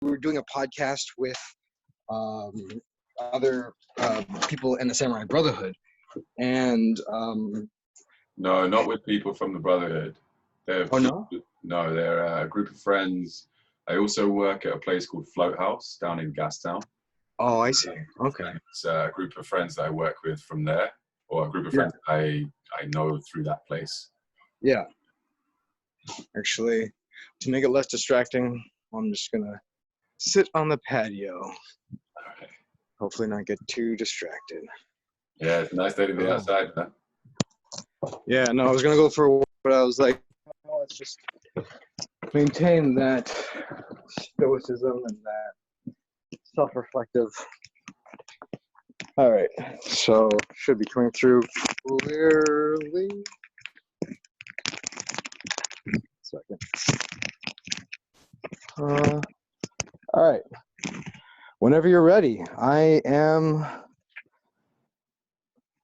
were doing a podcast with other people in the Samurai Brotherhood, and No, not with people from the Brotherhood. oh no, No, they're a group of friends. I also work at a place called Float House down in Gastown. oh I see. Okay, It's a group of friends that I work with from there, or a group of yeah, friends I know through that place. yeah. Actually, to make it less distracting, I'm just gonna sit on the patio. Okay. Hopefully, not get too distracted. Yeah, it's a nice day to be outside, man. Yeah, no, I was gonna go for a walk, but I was like, oh, let's just maintain that stoicism and that self-reflective. All right, so should be coming through clearly. Second. All right. Whenever you're ready, I am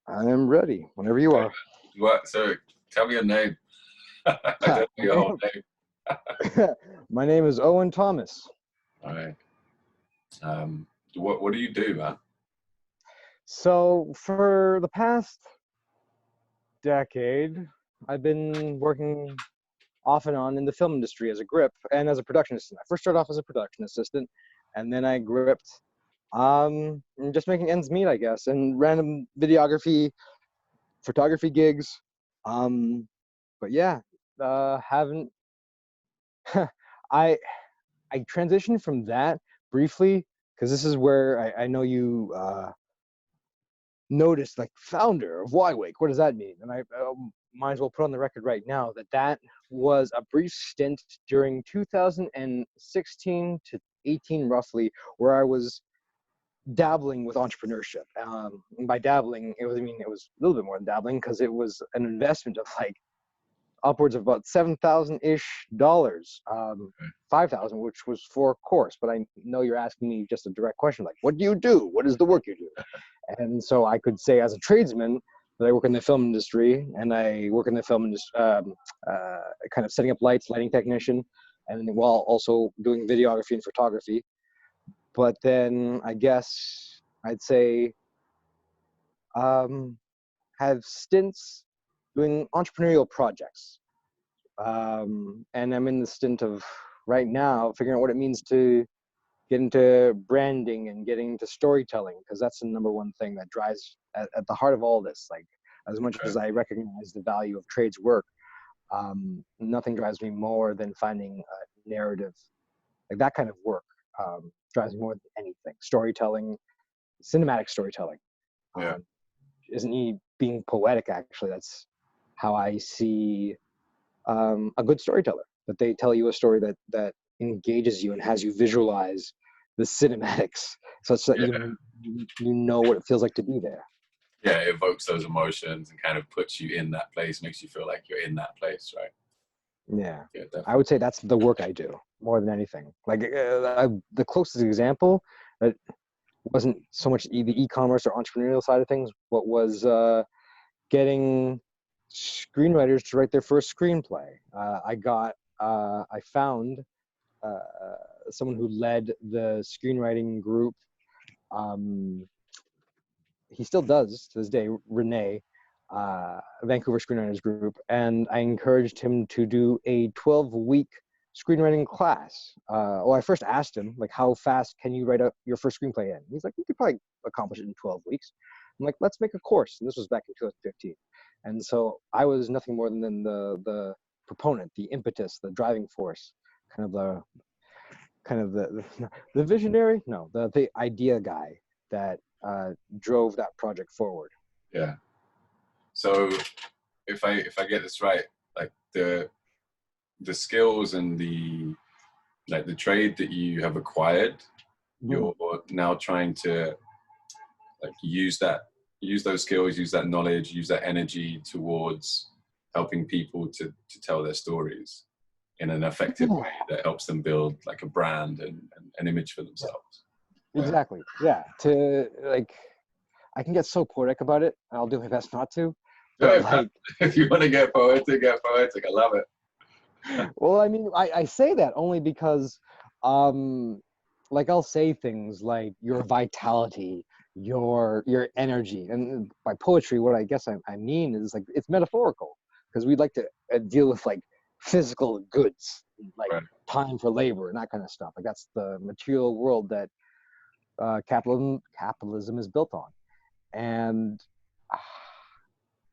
ready. Whenever you are. What? So tell me your name. I don't know your whole name. My name is Owen Thomas. All right. What do you do, man? So for the past decade, I've been working off and on in the film industry as a grip and as a production assistant. I first started off as a production assistant, and then I gripped, just making ends meet, I guess, and random videography, photography gigs. But yeah, haven't. I transitioned from that briefly because this is where I know you noticed, like, founder of Ywake. What does that mean? And I might as well put on the record right now that was a brief stint during 2016 to 18 roughly, where I was dabbling with entrepreneurship. And by dabbling, it was a little bit more than dabbling, because it was an investment of like upwards of about $7,000-ish, 5,000, which was for a course. But I know you're asking me just a direct question, like, what do you do? What is the work you do? And so I could say, as a tradesman, that I work in the film industry, and I work in the film industry, kind of setting up lights, lighting technician, and while also doing videography and photography. But then I guess I'd say have stints doing entrepreneurial projects. And I'm in the stint of right now figuring out what it means to get into branding and getting into storytelling, because that's the number one thing that drives at the heart of all this. Like, as much as I recognize the value of trades work, nothing drives me more than finding a narrative, like that kind of work. Drives me more than anything. Storytelling, cinematic storytelling. Yeah. Isn't he being poetic? Actually, that's how I see a good storyteller. That they tell you a story that engages you and has you visualize the cinematics, such that you know what it feels like to be there. Yeah, it evokes those emotions and kind of puts you in that place, makes you feel like you're in that place, right? Yeah, Definitely. I would say that's the work I do more than anything. Like, the closest example that wasn't so much the e-commerce or entrepreneurial side of things, but was getting screenwriters to write their first screenplay. I found someone who led the screenwriting group. He still does to this day, Renee, Vancouver Screenwriters Group, and I encouraged him to do a 12-week screenwriting class. I first asked him, like, how fast can you write your first screenplay in? He's like, you could probably accomplish it in 12 weeks. I'm like, let's make a course. And this was back in 2015. And so I was nothing more than the proponent, the impetus, the driving force, kind of the visionary, no, the idea guy that drove that project forward. Yeah. So if I get this right, like the skills and the trade that you have acquired, you're now trying to like use those skills, use that knowledge, use that energy towards helping people to tell their stories in an effective way that helps them build like a brand and an image for themselves. Exactly. Yeah. To like, I can get so poetic about it. I'll do my best not to. But like, if you want to get poetic, get poetic. I love it. Well, I mean, I say that only because like I'll say things like your vitality, your energy, and by poetry, what I guess I mean is like it's metaphorical because we'd like to deal with like physical goods, like Right. time for labor and that kind of stuff. Like that's the material world that capitalism is built on, and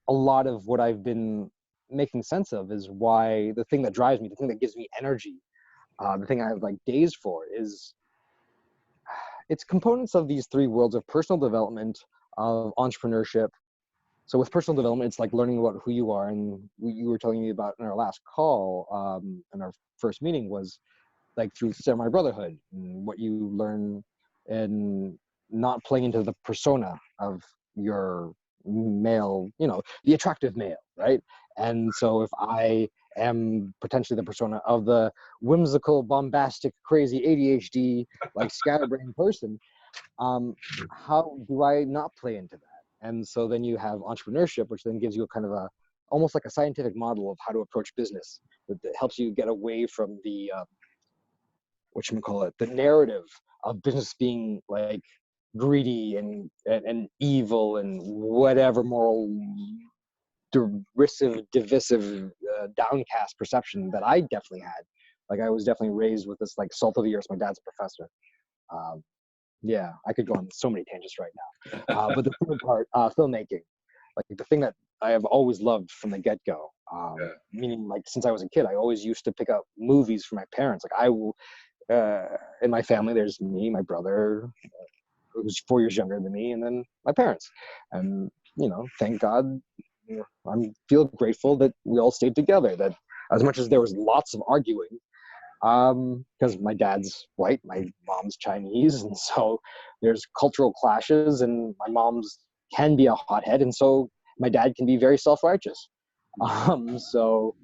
a lot of what I've been making sense of is why the thing that drives me, the thing that gives me energy, the thing I have like days for is it's components of these three worlds of personal development, of entrepreneurship. So with personal development, it's like learning about who you are, and you were telling me about in our last call, in our first meeting was like through samurai brotherhood and what you learn and not playing into the persona of your male, the attractive male, right? And so if I am potentially the persona of the whimsical, bombastic, crazy ADHD, like scatterbrained person, how do I not play into that? And so then you have entrepreneurship, which then gives you a kind of a almost like a scientific model of how to approach business that helps you get away from the the narrative of business being like greedy and evil and whatever moral derisive, divisive, downcast perception that I definitely had. Like I was definitely raised with this like salt of the earth. My dad's a professor. Yeah, I could go on so many tangents right now. But the third part, filmmaking, like the thing that I have always loved from the get-go. Yeah. Meaning, like since I was a kid, I always used to pick up movies for my parents. Like I will, in my family, there's me, my brother, who's 4 years younger than me, and then my parents. And thank God, I feel grateful that we all stayed together. That as much as there was lots of arguing, because my dad's white, my mom's Chinese, and so there's cultural clashes, and my mom's can be a hothead, and so my dad can be very self-righteous. So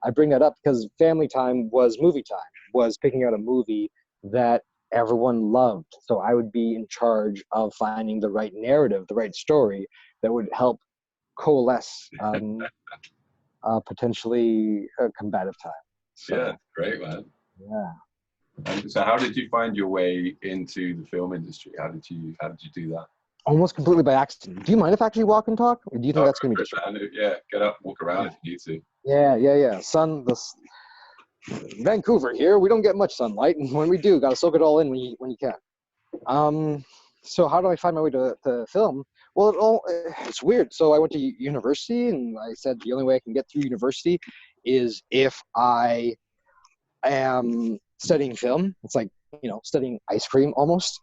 I bring that up because family time was movie time, was picking out a movie that everyone loved. So I would be in charge of finding the right narrative, the right story that would help coalesce potentially a combative time. So, Yeah, great, man. Yeah. So how did you find your way into the film industry? How did you do that? Almost completely by accident. Do you mind if I actually walk and talk? Or do you think that's going to be disruptive? Yeah, get up, walk around if you need to. Yeah. Vancouver here, we don't get much sunlight, and when we do, got to soak it all in when you can. So how do I find my way to film? Well, it's weird. So I went to university, and I said the only way I can get through university is if I am studying film. It's like studying ice cream almost.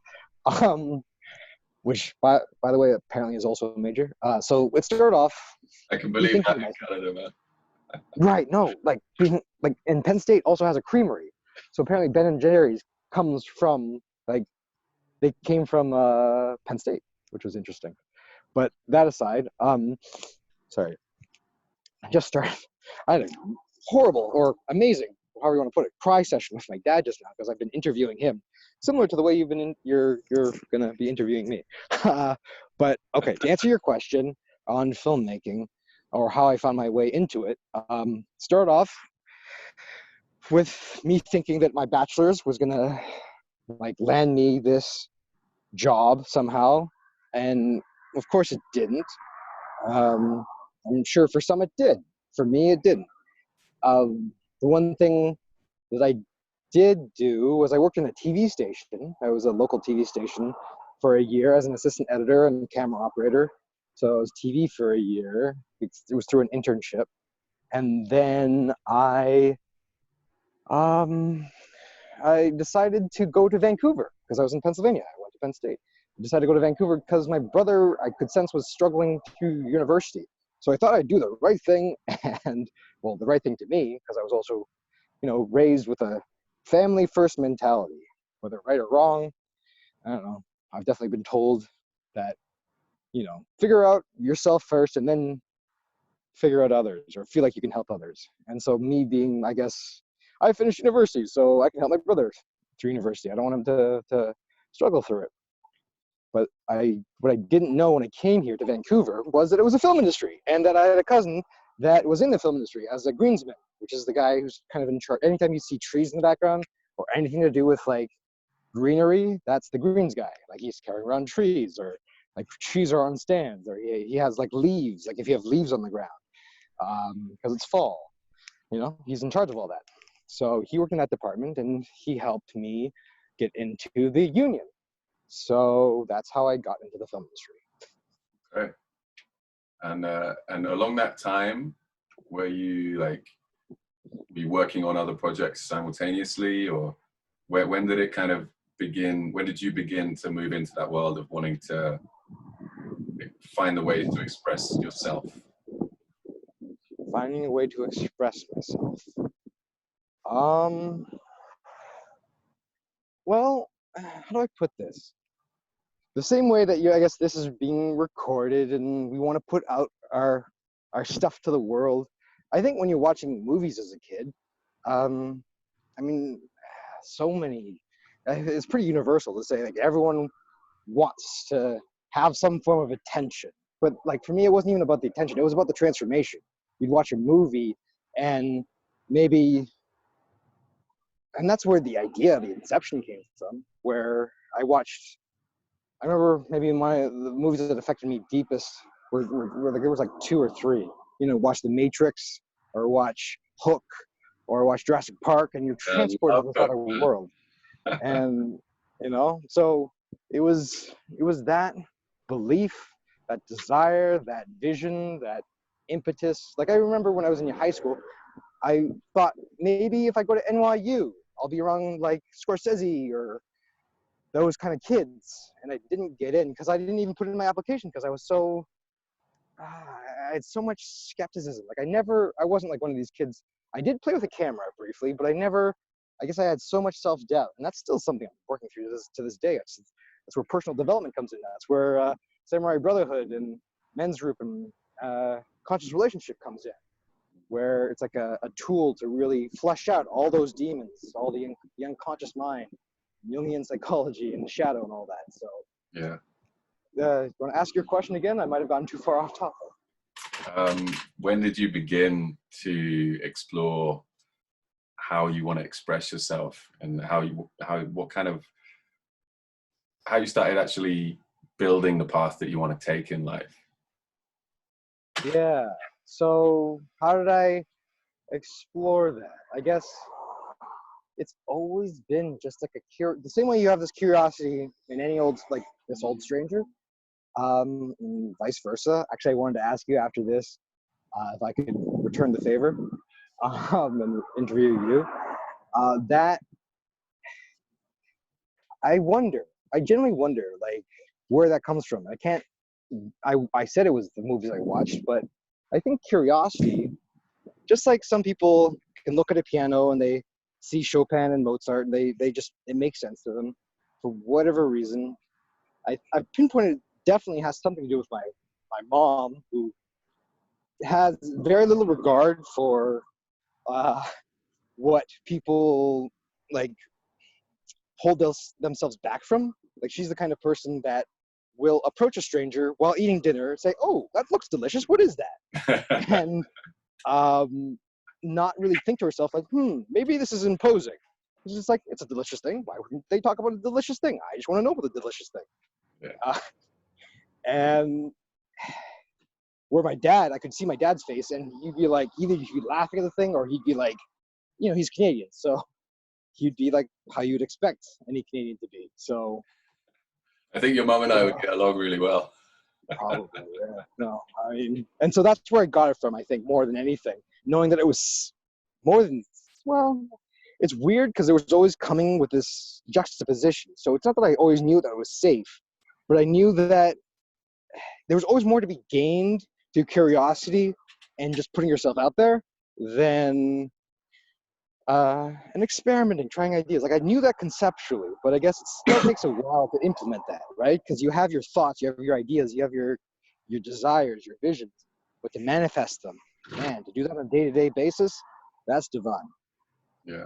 Which by the way apparently is also a major. So it started off. I can believe that in Canada, man. Right, no, like in Penn State also has a creamery. So apparently Ben and Jerry's comes from they came from Penn State, which was interesting. But that aside, sorry, I just started. I had a horrible or amazing, however you want to put it, cry session with my dad just now because I've been interviewing him, similar to the way you're gonna be interviewing me. But okay, to answer your question on filmmaking or how I found my way into it, start off with me thinking that my bachelor's was gonna land me this job somehow, and of course it didn't. I'm sure for some it did. For me, it didn't. The one thing that I did do was I worked in a TV station. I was a local TV station for a year as an assistant editor and camera operator. So I was TV for a year. It was through an internship. And then I decided to go to Vancouver because I was in Pennsylvania. I went to Penn State. I decided to go to Vancouver because my brother, I could sense, was struggling through university. So I thought I'd do the right thing, and well, the right thing to me, because I was also, raised with a family first mentality. Whether right or wrong, I don't know. I've definitely been told that, figure out yourself first and then figure out others or feel like you can help others. And so me being, I guess, I finished university, so I can help my brother through university. I don't want him to struggle through it. But what I didn't know when I came here to Vancouver was that it was a film industry and that I had a cousin that was in the film industry as a greensman, which is the guy who's kind of in charge. Anytime you see trees in the background or anything to do with greenery, that's the greens guy. Like he's carrying around trees, or like trees are on stands, or he has like leaves, like if you have leaves on the ground, because it's fall, you know, he's in charge of all that. So he worked in that department, and he helped me get into the union. So that's how I got into the film industry. Okay. And along that time, were you like be working on other projects simultaneously, or when did it kind of begin? When did you begin to move into that world of wanting to find a way to express yourself? Finding a way to express myself. Well, how do I put this? The same way that I guess this is being recorded and we want to put out our stuff to the world. I think when you're watching movies as a kid, I mean, so many, it's pretty universal to say like everyone wants to have some form of attention. But like for me, it wasn't even about the attention. It was about the transformation. You'd watch a movie and maybe, and that's where the idea of the inception came from, where I remember maybe the movies that affected me deepest were there was like 2 or 3. You know, watch The Matrix, or watch Hook, or watch Jurassic Park, and you're transported to this other world. And you know, so it was that belief, that desire, that vision, that impetus. Like I remember when I was in high school, I thought maybe if I go to NYU, I'll be around like Scorsese or those kind of kids, and I didn't get in because I didn't even put it in my application because I was so I had so much skepticism. Like I wasn't like one of these kids. I did play with a camera briefly, but I guess I had so much self-doubt, and that's still something I'm working through to this day. That's where personal development comes in. That's where Samurai Brotherhood and Men's Group and Conscious Relationship comes in, where it's like a tool to really flesh out all those demons, all the unconscious mind, Jungian psychology and the shadow and all that. So yeah. You want to ask your question again? I might have gone too far off topic. When did you begin to explore how you want to express yourself, and how you started actually building the path that you want to take in life? Yeah. So how did I explore that? I guess it's always been just like the same way you have this curiosity in any this old stranger, and vice versa. Actually, I wanted to ask you after this if I could return the favor and interview you. That I genuinely wonder, like, where that comes from. I said it was the movies I watched, but I think curiosity, just like some people can look at a piano and they see Chopin and Mozart and it makes sense to them for whatever reason. I've pinpointed definitely has something to do with my mom, who has very little regard for what people like hold themselves back from. Like she's the kind of person that will approach a stranger while eating dinner and say, "Oh, that looks delicious. What is that?" and not really think to herself like, maybe this is imposing. It's just like, it's a delicious thing. Why wouldn't they talk about a delicious thing? I just want to know about the delicious thing. Yeah. And where my dad, I could see my dad's face, and he'd be like, either he'd be laughing at the thing, or he'd be like, you know, he's Canadian, so he'd be like how you'd expect any Canadian to be. So I think your mom and I would get along really well. Probably, yeah. No, I mean, and so that's where I got it from, I think, more than anything. Knowing that it was more than, well, it's weird because it was always coming with this juxtaposition. So it's not that I always knew that it was safe, but I knew that there was always more to be gained through curiosity and just putting yourself out there than and experimenting, trying ideas. Like I knew that conceptually, but I guess it still takes a while to implement that, right? Because you have your thoughts, you have your ideas, you have your desires, your visions, but to manifest them, man, to do that on a day-to-day basis, that's divine. Yeah.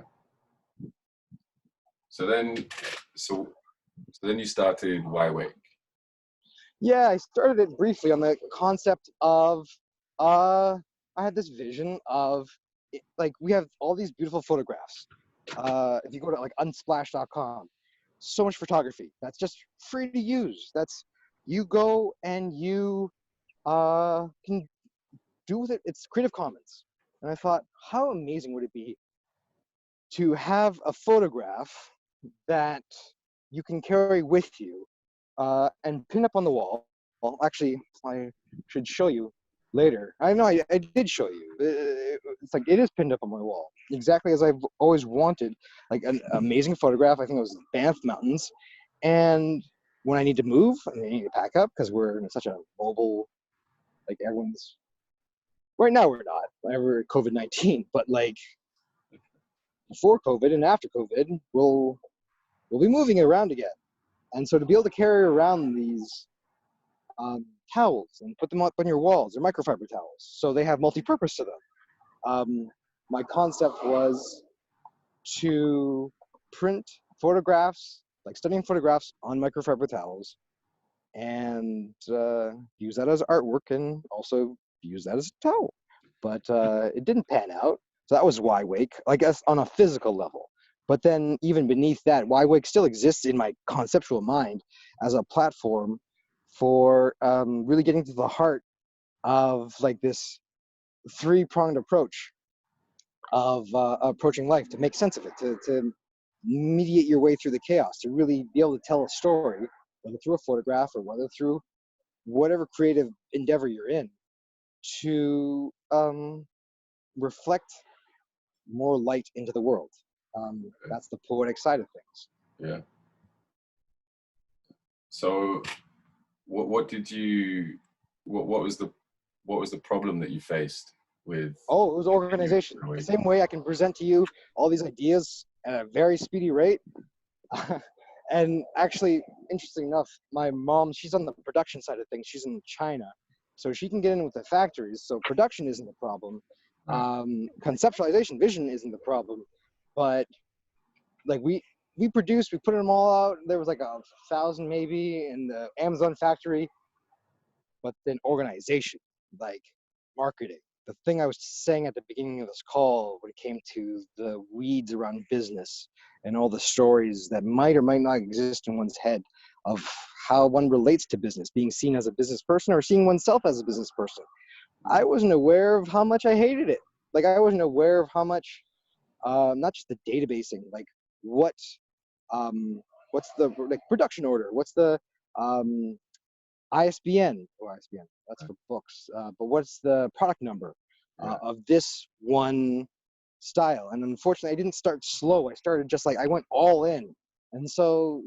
So then you started Ywake. Yeah, I started it briefly on the concept of I had this vision of like we have all these beautiful photographs. If you go to like unsplash.com, so much photography that's just free to use. That's, you go and you can do with it. It's Creative Commons. And I thought, how amazing would it be to have a photograph that you can carry with you and pin up on the wall. Well, actually, I should show you later. I know I did show you. It's like, it is pinned up on my wall, exactly as I've always wanted. Like an amazing photograph. I think it was Banff Mountains. And when I need to move and I need to pack up, because we're in such a mobile, like everyone's, right now we're not, ever COVID-19, but like before COVID and after COVID, we'll be moving around again. And so to be able to carry around these towels and put them up on your walls, they're microfiber towels, so they have multi-purpose to them. My concept was to print photographs, like studying photographs on microfiber towels, and use that as artwork and also use that as a towel. But it didn't pan out. So that was Ywake, I guess, on a physical level. But then even beneath that, Ywake still exists in my conceptual mind as a platform for really getting to the heart of like this three-pronged approach of approaching life, to make sense of it, to mediate your way through the chaos, to really be able to tell a story, whether through a photograph or whether through whatever creative endeavor you're in, to reflect more light into the world. That's the poetic side of things. Yeah. So what did you, what was the problem that you faced with? Oh, it was organization. The same way I can present to you all these ideas at a very speedy rate. And actually, interesting enough, my mom, she's on the production side of things. She's in China, so she can get in with the factories. So production isn't the problem. Conceptualization, vision isn't the problem. But like we produced, we put them all out. There was like 1,000 maybe in the Amazon factory. But then organization, like marketing, the thing I was saying at the beginning of this call when it came to the weeds around business and all the stories that might or might not exist in one's head of how one relates to business, being seen as a business person or seeing oneself as a business person. I wasn't aware of how much I hated it. Like I wasn't aware of how much, not just the databasing, like what's the like production order, what's the ISBN, that's for books, but what's the product number of this one style? And unfortunately, I didn't start slow. I started just like, I went all in. And so,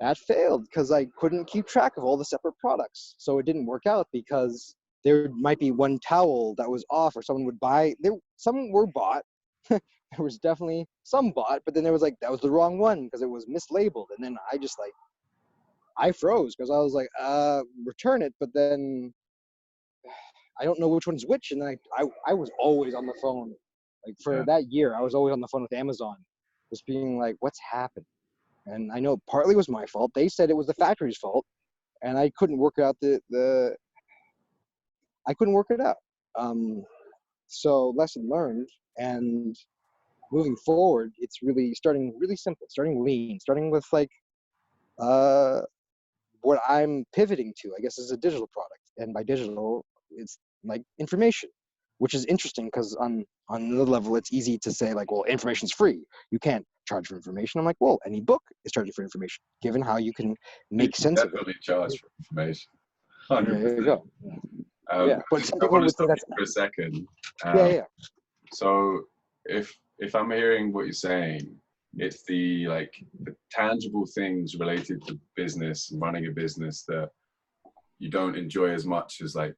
that failed because I couldn't keep track of all the separate products. So it didn't work out because there might be one towel that was off, or someone would buy, some were bought. There was definitely some bought, but then there was like, that was the wrong one because it was mislabeled. And then I froze because I was like, return it, but then I don't know which one's which. And then I was always on the phone. Like for that year, I was always on the phone with Amazon, just being like, what's happened? And I know partly was my fault. They said it was the factory's fault, and I couldn't work out I couldn't work it out. So lesson learned, and moving forward, it's really starting really simple, starting lean, starting with like, what I'm pivoting to, I guess, is a digital product. And by digital, it's like information, which is interesting because on another level, it's easy to say like, well, information's free. You can't charge for information. I'm like, well, any book is charging for information, given how you can make sense of it. Definitely charge for information. 100%. There you go. But some I people want to would say stop that's you for a second. So if I'm hearing what you're saying, it's the tangible things related to business and running a business that you don't enjoy as much as like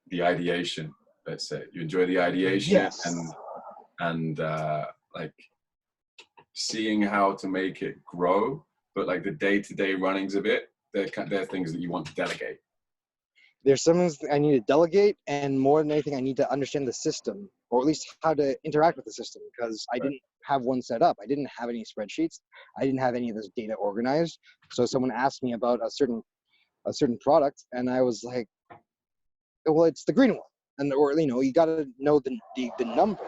the ideation. Let's say you enjoy the ideation and like seeing how to make it grow, but like the day-to-day runnings of it, they're things that you want to delegate. There's some things I need to delegate, and more than anything, I need to understand the system, or at least how to interact with the system, because I didn't have one set up. I didn't have any spreadsheets. I didn't have any of this data organized. So someone asked me about a certain product, and I was like, well, it's the green one. And or you got to know the number,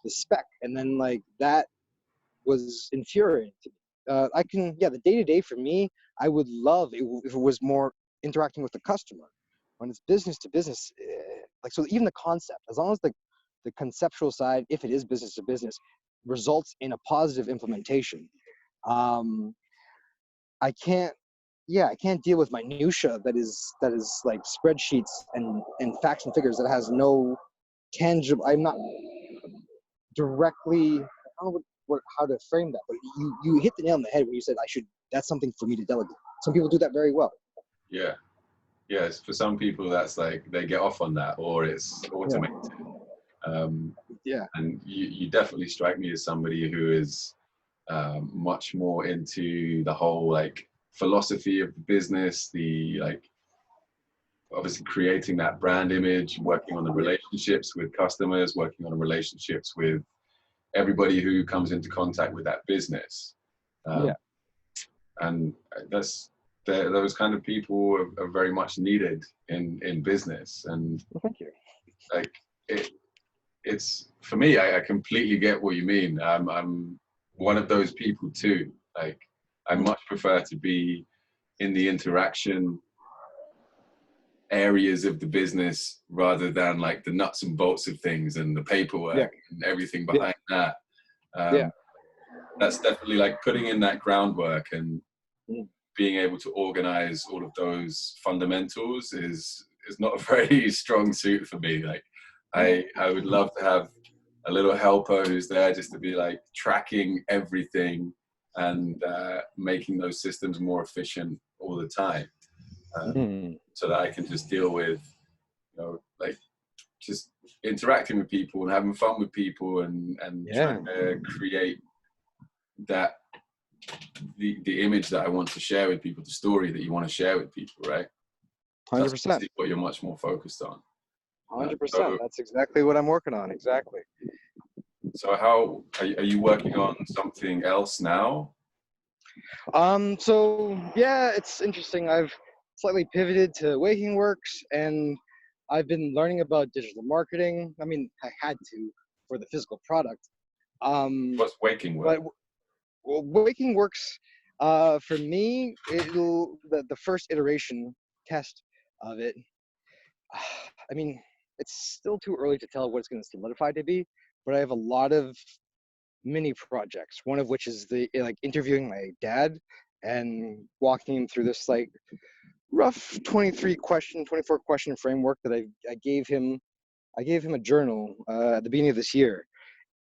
the spec, and then like that was infuriating to me. I can, yeah, the day-to-day for me, I would love if it was more interacting with the customer. When it's business to business, like, so even the concept, as long as the conceptual side, if it is business to business, results in a positive implementation, um, I can't, yeah, I can't deal with minutia that is like spreadsheets and facts and figures that has no tangible. I'm not directly. I don't know how to frame that, but you hit the nail on the head when you said I should. That's something for me to delegate. Some people do that very well. Yeah. Yes, for some people that's like they get off on that, or it's Yeah. automated. Um, Yeah. and you definitely strike me as somebody who is much more into the whole like philosophy of the business, the like obviously creating that brand image, working on the relationships with customers, working on the relationships with everybody who comes into contact with that business. Yeah. And that's those kind of people are very much needed in business. And Well, thank you. like it's for me, I completely get what you mean. I'm one of those people too. Like I much prefer to be in the interaction areas of the business rather than like the nuts and bolts of things and the paperwork Yeah. and everything Yeah. behind that. Yeah. That's definitely like putting in that groundwork and Mm. being able to organize all of those fundamentals is not a very strong suit for me. Like I would love to have a little helper who's there just to be like tracking everything and making those systems more efficient all the time, Mm. so that I can just deal with, like just interacting with people and having fun with people and Yeah. trying to create that the image that I want to share with people, the story that you want to share with people, right? That's 100%. what you're much more focused on. 100%. So, That's exactly what I'm working on. Exactly. so how are you working on something else now? So yeah, it's interesting. I've slightly pivoted to Waking Works, and I've been learning about digital marketing. I mean, I had to for the physical product. What's waking work? But Waking Works, for me, the first iteration test of it. I mean, it's still too early to tell what it's going to solidify to be, but I have a lot of mini projects. One of which is the like interviewing my dad and walking him through this like rough 24 question framework that I gave him. I gave him a journal at the beginning of this year,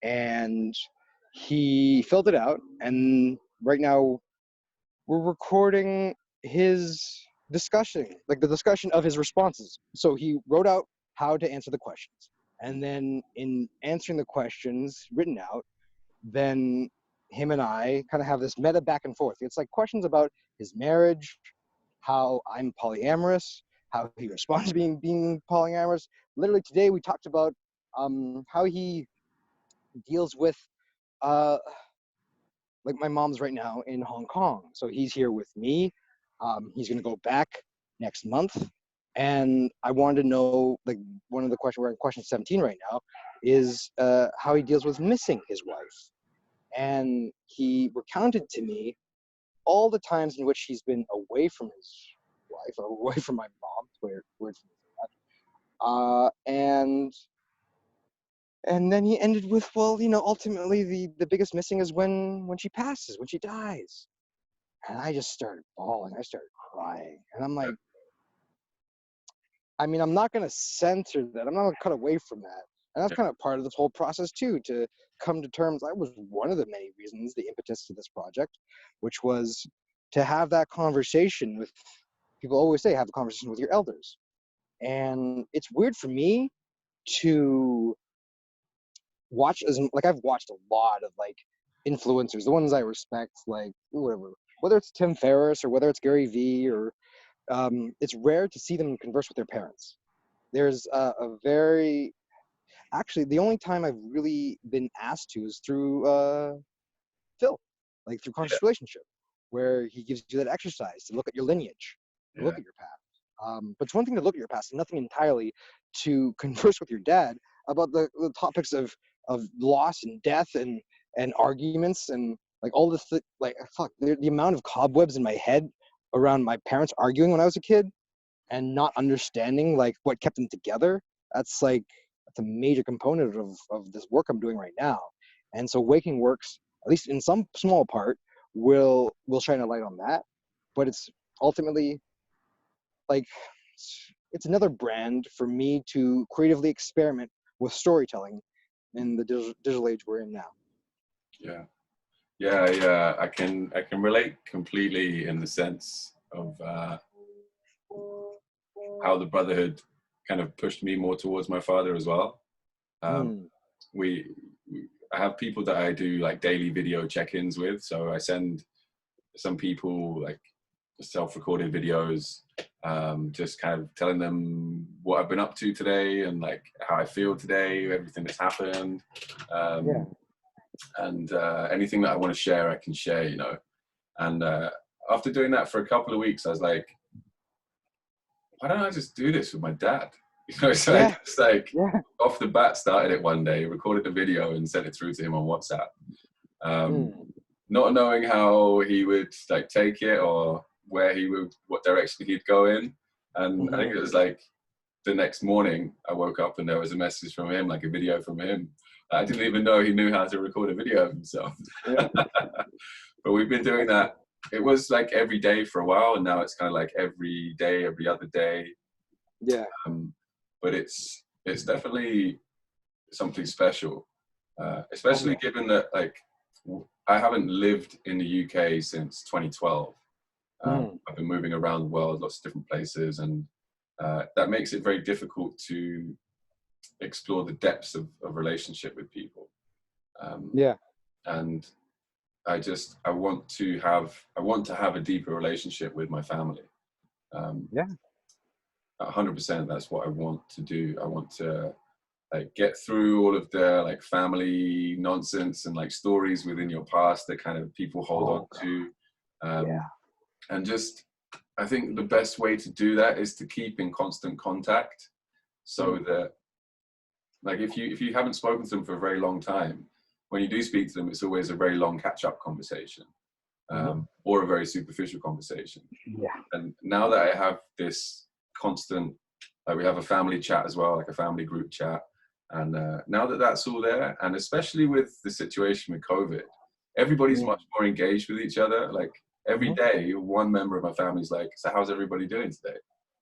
and he filled it out. And right now we're recording his discussion, like the discussion of his responses. So he wrote out how to answer the questions, and then in answering the questions written out, then him and I kind of have this meta back and forth. It's like questions about his marriage, how I'm polyamorous, how he responds to being polyamorous. Literally today we talked about how he deals with uh, like my mom's right now in Hong Kong, so he's here with me. He's gonna go back next month, and I wanted to know, like, one of the questions, we're in question 17 right now, is how he deals with missing his wife. And he recounted to me all the times in which he's been away from his wife or away from my mom. Weird for me to say that. And then he ended with, well, ultimately the biggest missing is when she passes, when she dies. And I just started bawling. I started crying, and I'm like, I mean, I'm not gonna censor that. I'm not gonna cut away from that. And that's kind of part of this whole process too, to come to terms. That was one of the many reasons, the impetus to this project, which was to have that conversation with people. Always say, have a conversation with your elders. And it's weird for me to watch, as like, I've watched a lot of like influencers, the ones I respect, like whatever, whether it's Tim Ferriss or whether it's Gary Vee, or it's rare to see them converse with their parents. There's a very, actually, the only time I've really been asked to is through Phil, like through Conscious Relationship, where he gives you that exercise to look at your lineage, to look at your past. But it's one thing to look at your past, and nothing entirely to converse with your dad about the topics of loss and death and arguments. And Like all this, like fuck, the amount of cobwebs in my head around my parents arguing when I was a kid and not understanding like what kept them together. That's like that's a major component of this work I'm doing right now. And so Waking Works, at least in some small part, will shine a light on that. But it's ultimately like it's another brand for me to creatively experiment with storytelling in the digital age we're in now. Yeah. Yeah, I can relate completely in the sense of how the brotherhood kind of pushed me more towards my father as well. We I have people that I do like daily video check-ins with, so I send some people like self-recorded videos, just kind of telling them what I've been up to today and like how I feel today, everything that's happened. And anything that I want to share, I can share, you know. And after doing that for a couple of weeks, I was like, why don't I just do this with my dad? You know, so I just like off the bat started it one day, recorded a video and sent it through to him on WhatsApp. Not knowing how he would like take it or where he would, what direction he'd go in. And I think it was like the next morning I woke up and there was a message from him, like a video from him. I didn't even know he knew how to record a video of himself. But we've been doing that. It was like every day for a while, and now it's kind of like every day, every other day. But it's definitely something special, especially given that like I haven't lived in the UK since 2012. I've been moving around the world, lots of different places, and that makes it very difficult to explore the depths of relationship with people. And I want to have a deeper relationship with my family. 100%, that's what I want to do. I want to like get through all of the like family nonsense and like stories within your past that kind of people hold on to. And just, I think the best way to do that is to keep in constant contact, so that like if you haven't spoken to them for a very long time, when you do speak to them, it's always a very long catch-up conversation, or a very superficial conversation. And now that I have this constant, like we have a family chat as well, like a family group chat, and now that that's all there, and especially with the situation with COVID, everybody's much more engaged with each other. Like every day, one member of my family's like, "So how's everybody doing today?"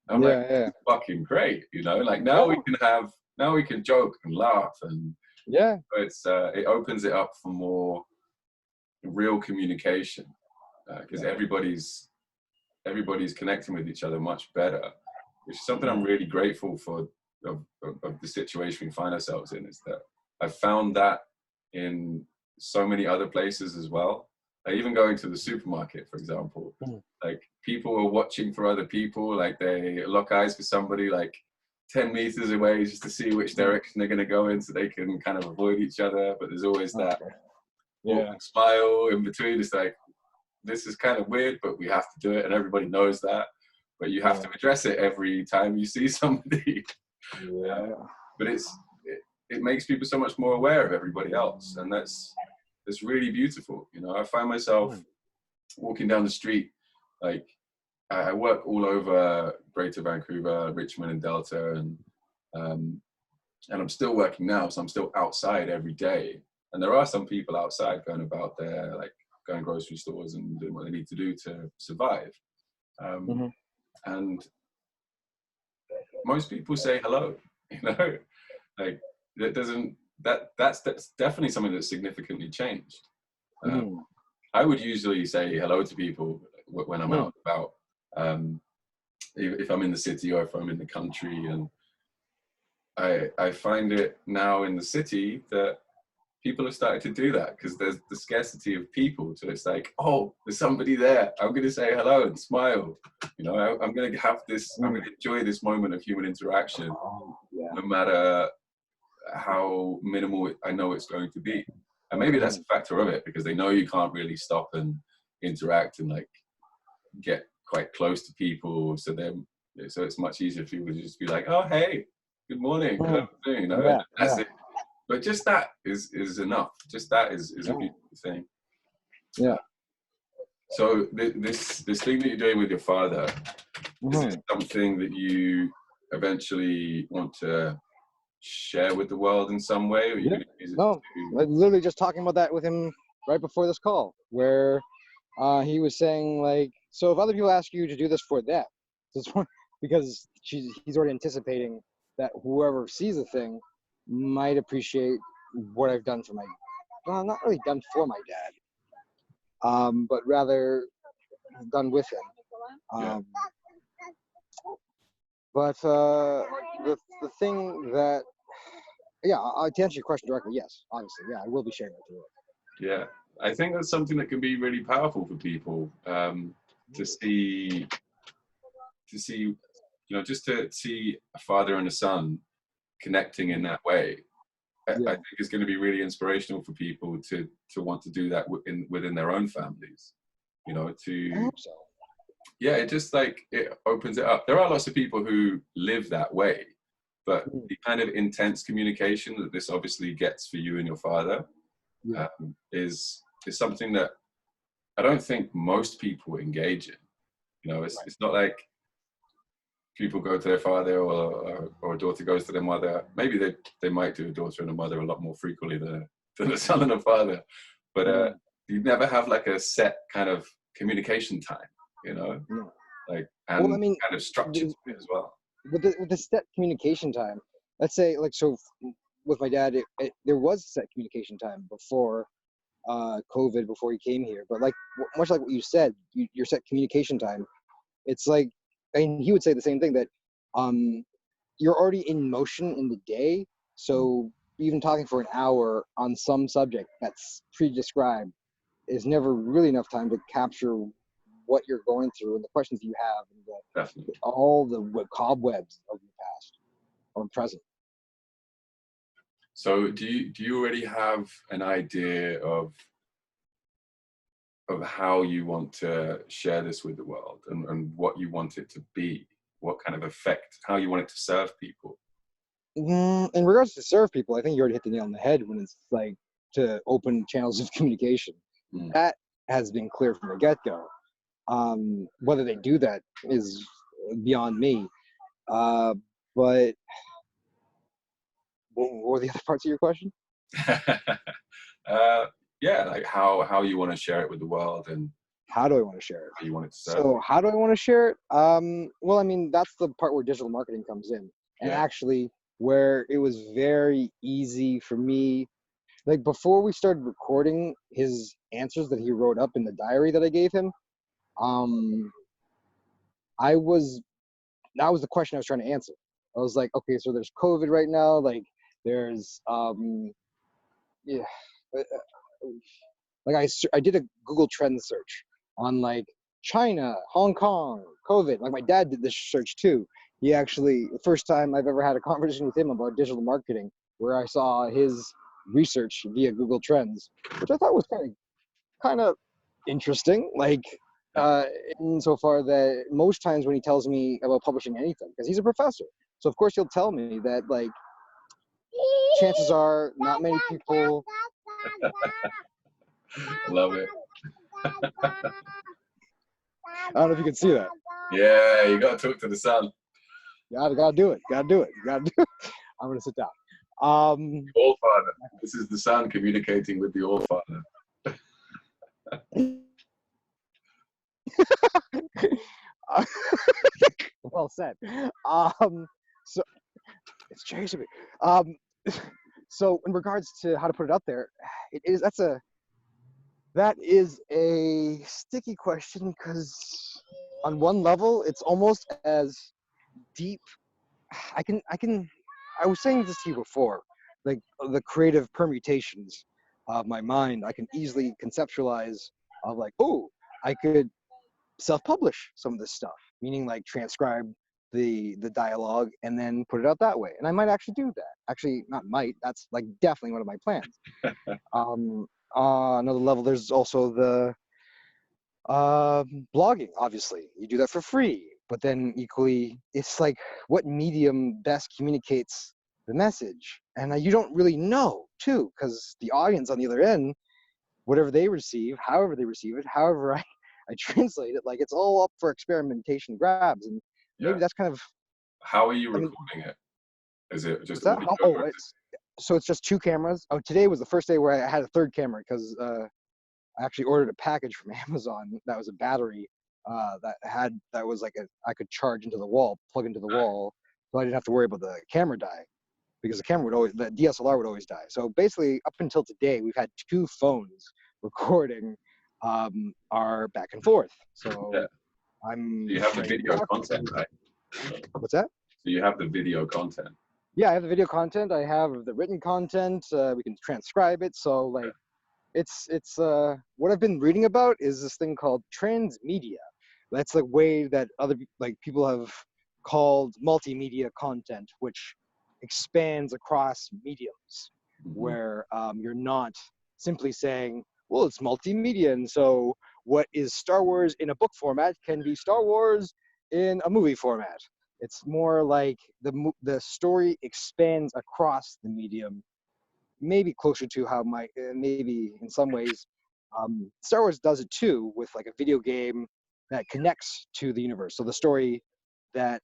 I'm like, "It's fucking great," you know. Like now we can joke and laugh, and it's it opens it up for more real communication, because everybody's connecting with each other much better, which is something I'm really grateful for of the situation we find ourselves in, is that I've found that in so many other places as well. Like even going to the supermarket, for example, like people are watching for other people, like they lock eyes with somebody like 10 meters away just to see which direction they're going to go in so they can kind of avoid each other. But there's always that smile in between. It's like, this is kind of weird, but we have to do it, and everybody knows that. But you have to address it every time you see somebody. But it makes people so much more aware of everybody else, and that's really beautiful. You know, I find myself walking down the street, like I work all over Greater Vancouver, Richmond, and Delta, and I'm still working now, so I'm still outside every day. And there are some people outside going about there, like going grocery stores and doing what they need to do to survive. And most people say hello, you know, like that's definitely something that's significantly changed. I would usually say hello to people when I'm out and about, if I'm in the city or if I'm in the country. And I find it now in the city that people have started to do that because there's the scarcity of people. So it's like, oh, there's somebody there. I'm going to say hello and smile. You know, I'm going to have this, I'm going to enjoy this moment of human interaction, no matter how minimal I know it's going to be. And maybe that's a factor of it, because they know you can't really stop and interact and like get quite close to people. So it's much easier for people to just be like, oh, hey, good morning, good afternoon, you know, that's it. But just that is enough. Just that is a beautiful thing. Yeah. So this thing that you're doing with your father, is it something that you eventually want to share with the world in some way, or are you going to use it No, like literally just talking about that with him right before this call, where he was saying like, so if other people ask you to do this for them, because he's already anticipating that whoever sees the thing might appreciate what I've done for my, well, not really done for my dad, but rather done with him. But the thing that, yeah, to answer your question directly, yes, obviously, yeah, I will be sharing it with the world. Yeah, I think that's something that can be really powerful for people, to see, you know, just to see a father and a son connecting in that way. I think it's going to be really inspirational for people to want to do that within their own families. You know, I hope so. Yeah, it just like it opens it up. There are lots of people who live that way, but the kind of intense communication that this obviously gets for you and your father is something that I don't think most people engage in. You know, it's not like people go to their father or a daughter goes to their mother. Maybe they might do a daughter and a mother a lot more frequently than a son and a father, but you never have like a set kind of communication time, you know, like, and well, I mean, kind of structured as well. With the set communication time, let's say like, so with my dad, there was set communication time before COVID, before he came here, but like much like what you said, your set communication time, it's like, and he would say the same thing, that you're already in motion in the day, so even talking for an hour on some subject that's pre-described is never really enough time to capture what you're going through and the questions you have and all the cobwebs of your past or present. So do you already have an idea of how you want to share this with the world, and what you want it to be, what kind of effect, how you want it to serve people? In regards to serve people, I think you already hit the nail on the head when it's like to open channels of communication. That has been clear from the get-go. Whether they do that is beyond me. But what were the other parts of your question? Yeah, like how you want to share it with the world, and how do I want to share it? How you want it to serve. So how do I want to share it? Well, I mean, that's the part where digital marketing comes in, and actually where it was very easy for me. Like before we started recording his answers that he wrote up in the diary that I gave him, that was the question I was trying to answer. I was like, okay, so there's COVID right now, like there's like I did a Google Trends search on like China, Hong Kong, COVID. Like my dad did this search too. He actually, the first time I've ever had a conversation with him about digital marketing, where I saw his research via Google Trends, which I thought was kind of interesting. Like insofar that most times when he tells me about publishing anything, because he's a professor, so of course he'll tell me that like chances are not many people. Love it. I don't know if you can see that. Yeah, you gotta talk to the sun. Gotta do it. Gotta do it. I'm gonna sit down. The All-Father. This is the son communicating with the All-Father. Well said. So it's changing me. So in regards to how to put it out there, that is a sticky question, because on one level it's almost as deep. I was saying this to you before, like the creative permutations of my mind, I can easily conceptualize of like, oh, I could self-publish some of this stuff, meaning like transcribe the dialogue and then put it out that way. And I might actually do that. Actually, not might, that's like definitely one of my plans. Another level, there's also the blogging. Obviously you do that for free, but then equally it's like what medium best communicates the message, and you don't really know too, because the audience on the other end whatever they receive, however they receive it, however I translate it, like it's all up for experimentation grabs. And maybe Yeah. that's kind of, How are you I mean, recording it? Is it just what's a that? video? Oh, it's just two cameras. Oh, today was the first day where I had a third camera because I actually ordered a package from Amazon that was a battery that was like I could charge into the wall, plug into the wall, so I didn't have to worry about the camera die, because the DSLR would always die. So basically, up until today, we've had two phones recording our back and forth. Yeah. So I'm You have the training video that. content, right? What's that? So you have the video content. Yeah, I have the video content. I have the written content. We can transcribe it. So like, it's what I've been reading about is this thing called transmedia. That's the way that other like people have called multimedia content, which expands across mediums, Mm-hmm. where you're not simply saying, well, it's multimedia, and so what is Star Wars in a book format can be Star Wars in a movie format. It's more like the story expands across the medium, maybe closer to how maybe in some ways Star Wars does it too, with like a video game that connects to the universe. So the story that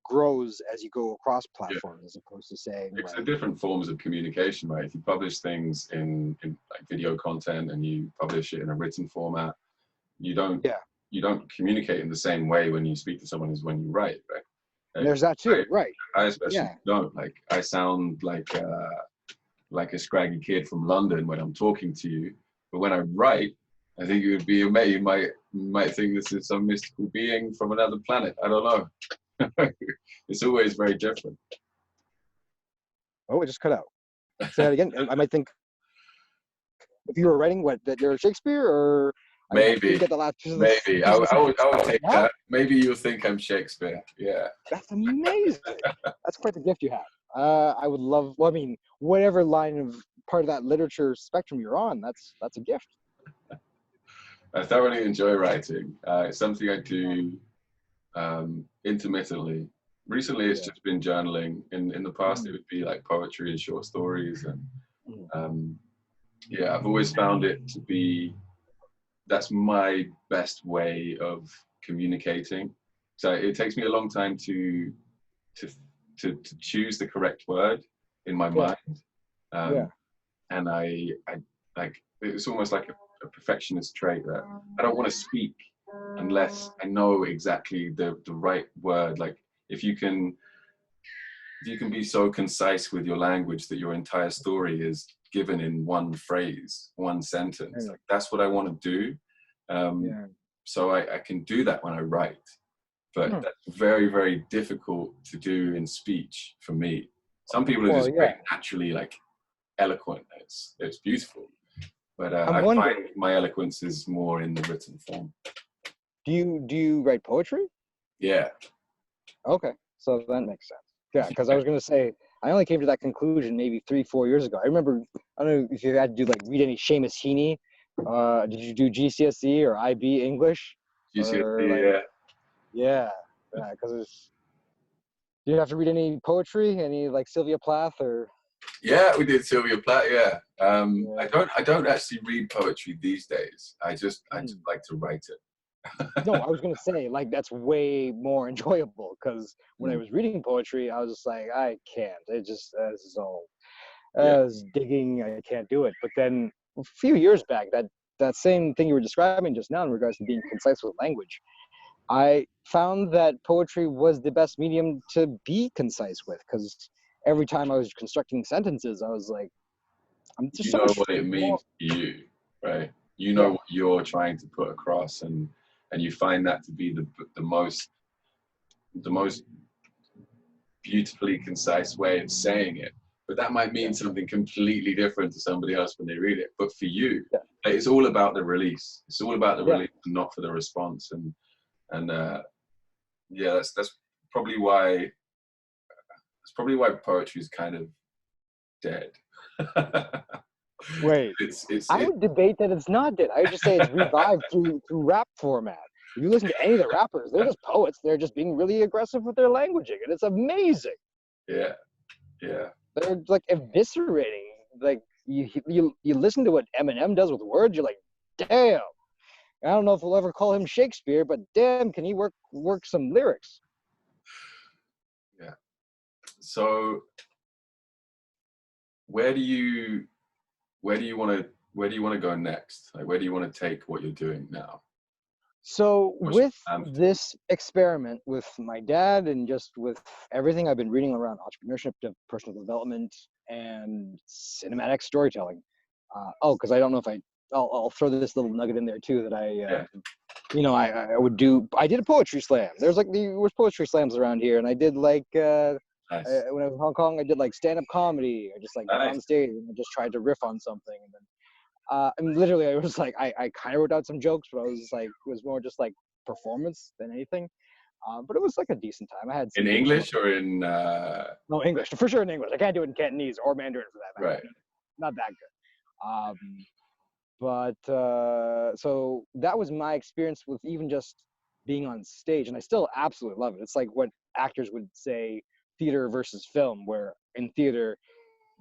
grows as you go across Yeah. platforms, as opposed to saying It's the like, different forms of communication, right? If you publish things in like video content and you publish it in a written format, you don't yeah, you don't communicate in the same way when you speak to someone as when you write, right? Like, there's that too, right? I especially Yeah. don't. Like I sound like a scraggy kid from London when I'm talking to you, but when I write, I think you would be amazed. You might think this is some mystical being from another planet. I don't know. It's always very different. Oh, it just cut out. Say that again. I might think if you were writing that you're Shakespeare, or I didn't Maybe, get the last piece of maybe. piece of the I would sentence. take What? that. Maybe you think I'm Shakespeare. Yeah. That's amazing. That's quite the gift you have. I would love. Well, I mean, whatever line of part of that literature spectrum you're on, that's a gift. I thoroughly enjoy writing. It's something I do intermittently. Recently, it's Yeah. just been journaling. In the past, it Mhm. would be like poetry and short stories, and Mhm. yeah, I've always found it to be that's my best way of communicating. So it takes me a long time to to choose the correct word in my Yeah. mind, Yeah. and I like it's almost like a perfectionist trait that I don't want to speak unless I know exactly the right word. Like if you can be so concise with your language that your entire story is given in one phrase, one sentence. Yeah. Like that's what I want to do. Um, Yeah. so I can do that when I write, but Hmm. that's very, very difficult to do in speech for me. Some people are Well, just very yeah. naturally like eloquent. It's beautiful, but I'm I wondering, find my eloquence is more in the written form. do you write poetry? Yeah. Okay, so that makes sense. Yeah, because I was gonna say I only came to that conclusion maybe 3-4 years ago. I remember, I don't know if you had to do like read any Seamus Heaney. Did you do GCSE or IB English, or GCSE, like yeah. yeah, because it's. Do you have to read any poetry, any like Sylvia Plath or? Yeah, we did Sylvia Plath. Yeah, Yeah. I don't actually read poetry these days. I just Mhm. like to write it. No, I was gonna say like that's way more enjoyable because when I Mm, was reading poetry, I was just like I can't. It just this is all yeah, as digging. I can't do it. But then a few years back, that same thing you were describing just now in regards to being concise with language, I found that poetry was the best medium to be concise with because every time I was constructing sentences, I was like, I'm just you so know much what it more. means to you, right? You know Yeah, what you're trying to put across, and you find that to be the most beautifully concise way of saying it. But that might yeah, mean something completely different to somebody else when they read it. But for you, yeah, it's all about the release. It's all about the yeah. release, and not for the response. And yeah, that's probably why poetry is kind of dead. Wait. it's I would debate that it's not dead. I would just say it's revived through rap format. If you listen to any of the rappers, they're just poets. They're just being really aggressive with their languaging, and it's amazing. yeah, yeah, They're like eviscerating like you listen to what Eminem does with words, you're like, damn. I don't know if we'll ever call him Shakespeare, but damn, can he work some lyrics? Yeah. So where do you want to go next? Like, where do you want to take what you're doing now? So What's your with plan for this experiment with my dad and just with everything I've been reading around entrepreneurship, personal development, and cinematic storytelling. Because I don't know if I'll throw this little nugget in there too that Yeah, I would do. I did a poetry slam. There's like there was poetry slams around here, and I did like nice, when I was in Hong Kong, I did like stand-up comedy. I just like got nice. on stage and I just tried to riff on something, and then I mean, literally, I was like, I kind of wrote out some jokes, but I was like, it was more just like performance than anything. But it was like a decent time. I had some In people come up. English or in No, English, for sure in English. I can't do it in Cantonese or Mandarin for that matter. right? Not that good. So that was my experience with even just being on stage, and I still absolutely love it. It's like what actors would say theater versus film, where in theater,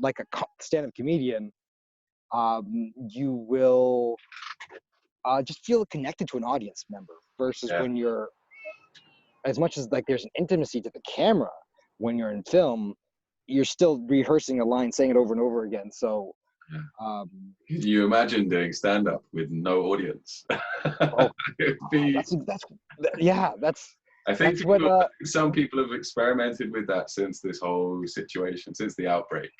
like a stand-up comedian, you will just feel connected to an audience member versus Yeah, when you're, as much as like there's an intimacy to the camera when you're in film, you're still rehearsing a line, saying it over and over again. So yeah. um Can you imagine doing stand up with no audience? oh It'd be. that's yeah, I think that's what some people have experimented with that since this whole situation, since the outbreak.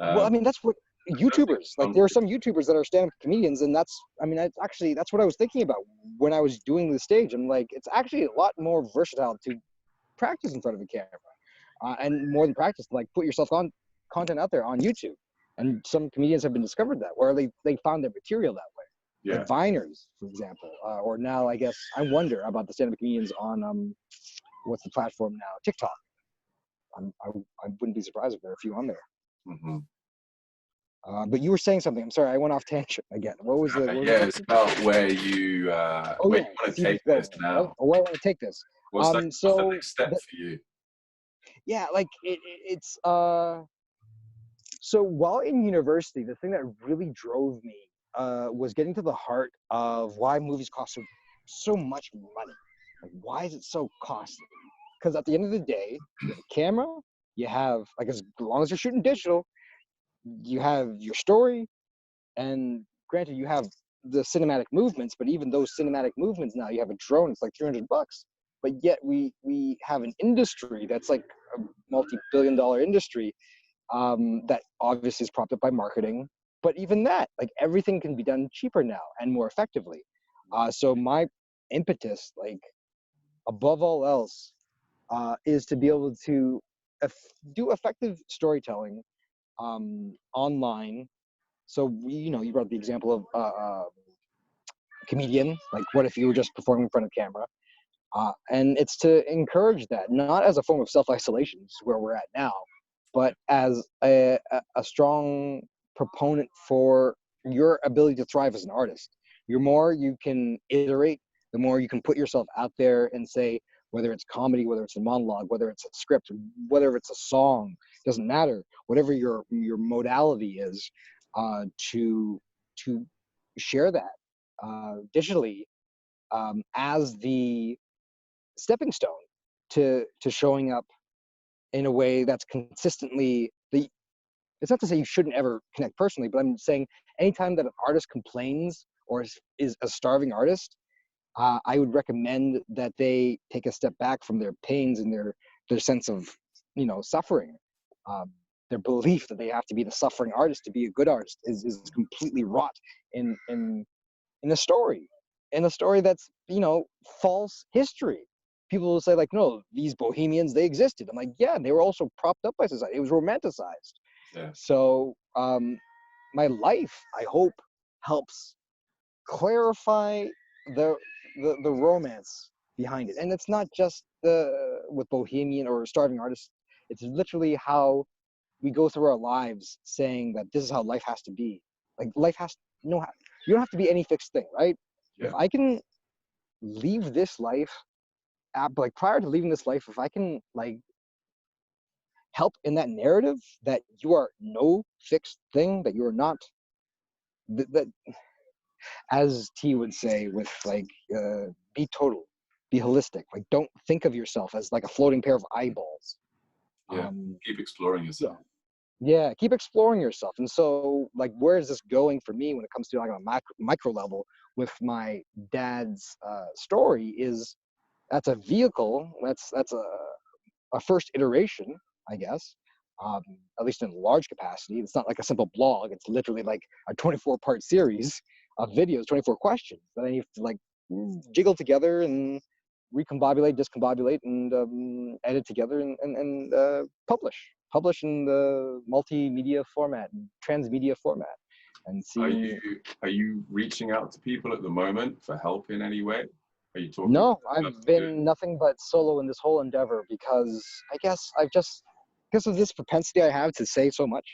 well, I Um, mean, that's what I think YouTubers, like there are some YouTubers that are stand-up comedians, and that's, I mean, that's what I was thinking about when I was doing the stage. I'm like, it's actually a lot more versatile to practice in front of a camera, and more than practice, like put yourself on content out there on YouTube. And some comedians have been discovered that, where they found their material that way, yeah, like Viners, for example, or now I guess I wonder about the stand-up comedians on what's the platform now, TikTok. I wouldn't be surprised if there are a few on there. hmm But you were saying something. I'm sorry, I went off tangent again. What was the yeah. It's question? about Oh where yeah, you want to see this take this going, right? now. Or where I want to take this. What's the So next step for you? yeah, like it's so while in university, the thing that really drove me was getting to the heart of why movies cost so much money. Like, why is it so costly? Because at the end of the day, you have a camera, you have, like, as long as you're shooting digital, you have your story, and granted, you have the cinematic movements, but even those cinematic movements now, you have a drone, it's like $300. But yet we have an industry that's like a multi-billion-dollar industry that obviously is propped up by marketing. But even that, like everything can be done cheaper now and more effectively. So my impetus, like above all else, is to be able to do effective storytelling online. So you brought the example of a comedian. Like, what if you were just performing in front of camera? And it's to encourage that, not as a form of self-isolation, which is where we're at now, but as a strong proponent for your ability to thrive as an artist. The more you can iterate, the more you can put yourself out there and say, whether it's comedy, whether it's a monologue, whether it's a script, whether it's a song, doesn't matter. Whatever your modality is, to share that digitally as the stepping stone to showing up in a way that's consistently the, it's not to say you shouldn't ever connect personally, but I'm saying anytime that an artist complains or is a starving artist, I would recommend that they take a step back from their pains and their sense of suffering. um, their belief that they have to be the suffering artist to be a good artist is completely rot in a story, that's false history. People will say, like, no, these bohemians, they existed. I'm like, yeah, they were also propped up by society. It was romanticized. Yeah, So my life, I hope, helps clarify the the romance behind it. And it's not just the with bohemian or starving artists. It's literally how we go through our lives saying that this is how life has to be. Like, life has no, you don't have to be any fixed thing, right? If yeah, I can leave this life, like prior to leaving this life, if I can like help in that narrative that you are no fixed thing, that you are not, that as T would say, with like, be total, be holistic. Like, don't think of yourself as like a floating pair of eyeballs. Yeah. Keep exploring yourself. Yeah, keep exploring yourself. And so, like, where is this going for me when it comes to like a micro level with my dad's story? Is that's a vehicle. That's a first iteration, I guess. At least in large capacity. It's not like a simple blog. It's literally like a 24-part series of videos, 24 questions that I need to like jiggle together and recombobulate, discombobulate, and edit together and publish in the multimedia format, transmedia format, and see. Are you reaching out to people at the moment for help in any way? Are you talking? No, I've been nothing but solo in this whole endeavor because I guess because of this propensity I have to say so much,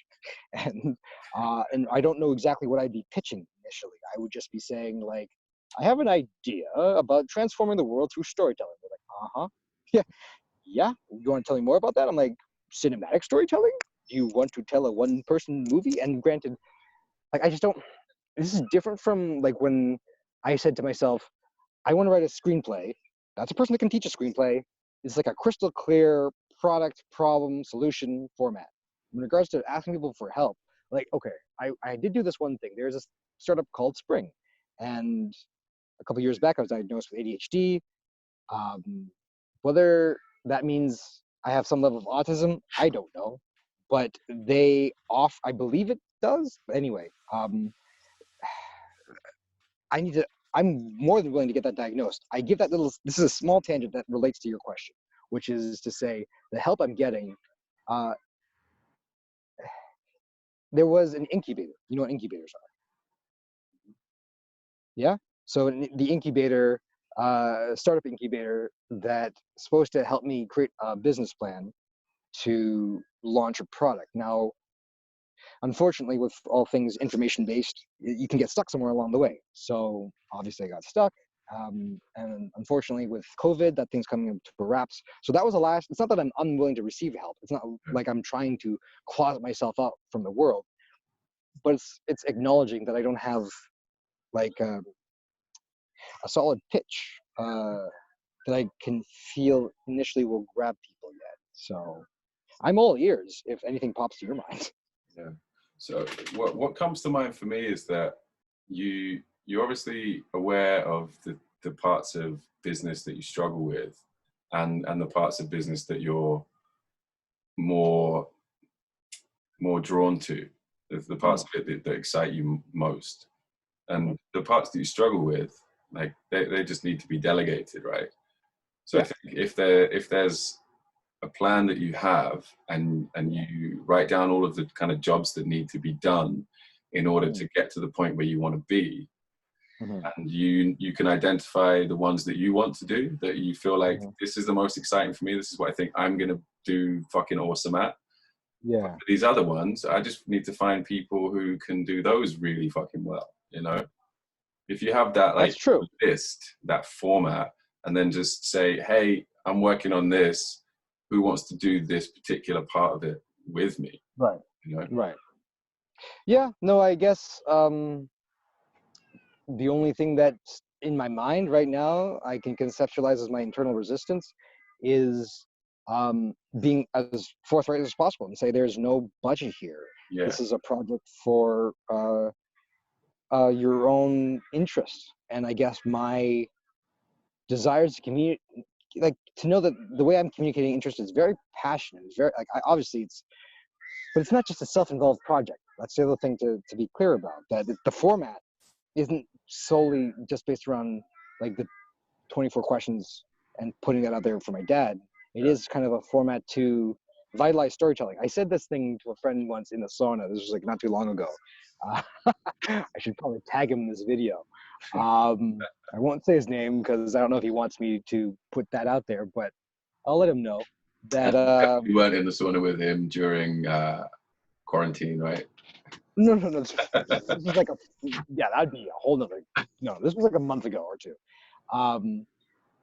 and I don't know exactly what I'd be pitching initially. I would just be saying like, I have an idea about transforming the world through storytelling. They're like, uh-huh, yeah, yeah. You want to tell me more about that? I'm like, cinematic storytelling? Do you want to tell a one-person movie? And granted, like I just don't. This is different from like when I said to myself, I want to write a screenplay. That's a person that can teach a screenplay. It's like a crystal clear product, problem, solution format. In regards to asking people for help, like, okay, I did do this one thing. There's a startup called Spring. And a couple years back, I was diagnosed with ADHD. Whether that means I have some level of autism, I don't know. But I believe it does. But anyway, I'm more than willing to get that diagnosed. This is a small tangent that relates to your question, which is to say the help I'm getting, there was an incubator. You know what incubators are? Yeah? So the incubator, startup incubator that's supposed to help me create a business plan to launch a product. Now, unfortunately, with all things information based, you can get stuck somewhere along the way. So obviously I got stuck. And unfortunately with COVID, that thing's coming to wraps. So that was the last. It's not that I'm unwilling to receive help. It's not like I'm trying to closet myself out from the world, but it's acknowledging that I don't have like a solid pitch that I can feel initially will grab people yet. So I'm all ears if anything pops to your mind. Yeah. So what comes to mind for me is that you're obviously aware of the parts of business that you struggle with, and the parts of business that you're more drawn to, the parts of it that excite you most, and the parts that you struggle with, like they just need to be delegated, right? So I think if there's a plan that you have, and you write down all of the kind of jobs that need to be done in order to get to the point where you want to be, and you can identify the ones that you want to do, that you feel like this is the most exciting for me, this is what I think I'm gonna do fucking awesome at. Yeah. For these other ones, I just need to find people who can do those really fucking well, you know? If you have that like That's true. list, that format, and then just say, hey, I'm working on this, who wants to do this particular part of it with me? Right. You know? Right. Yeah. No, I guess the only thing that's in my mind right now I can conceptualize as my internal resistance is being as forthright as possible and say there's no budget here. Yeah. This is a project for your own interest. And I guess my desires to communicate, like to know that the way I'm communicating interest is very passionate. It's very like obviously but it's not just a self-involved project. That's the other thing to be clear about. That the format isn't solely just based around like the 24 questions and putting that out there for my dad. It is kind of a format to vitalize storytelling. I said this thing to a friend once in the sauna. This was like not too long ago. I should probably tag him in this video. I won't say his name because I don't know if he wants me to put that out there, but I'll let him know that. You weren't in the sauna with him during quarantine, right? No. This was like that'd be a whole nother. No, this was like a month ago or two.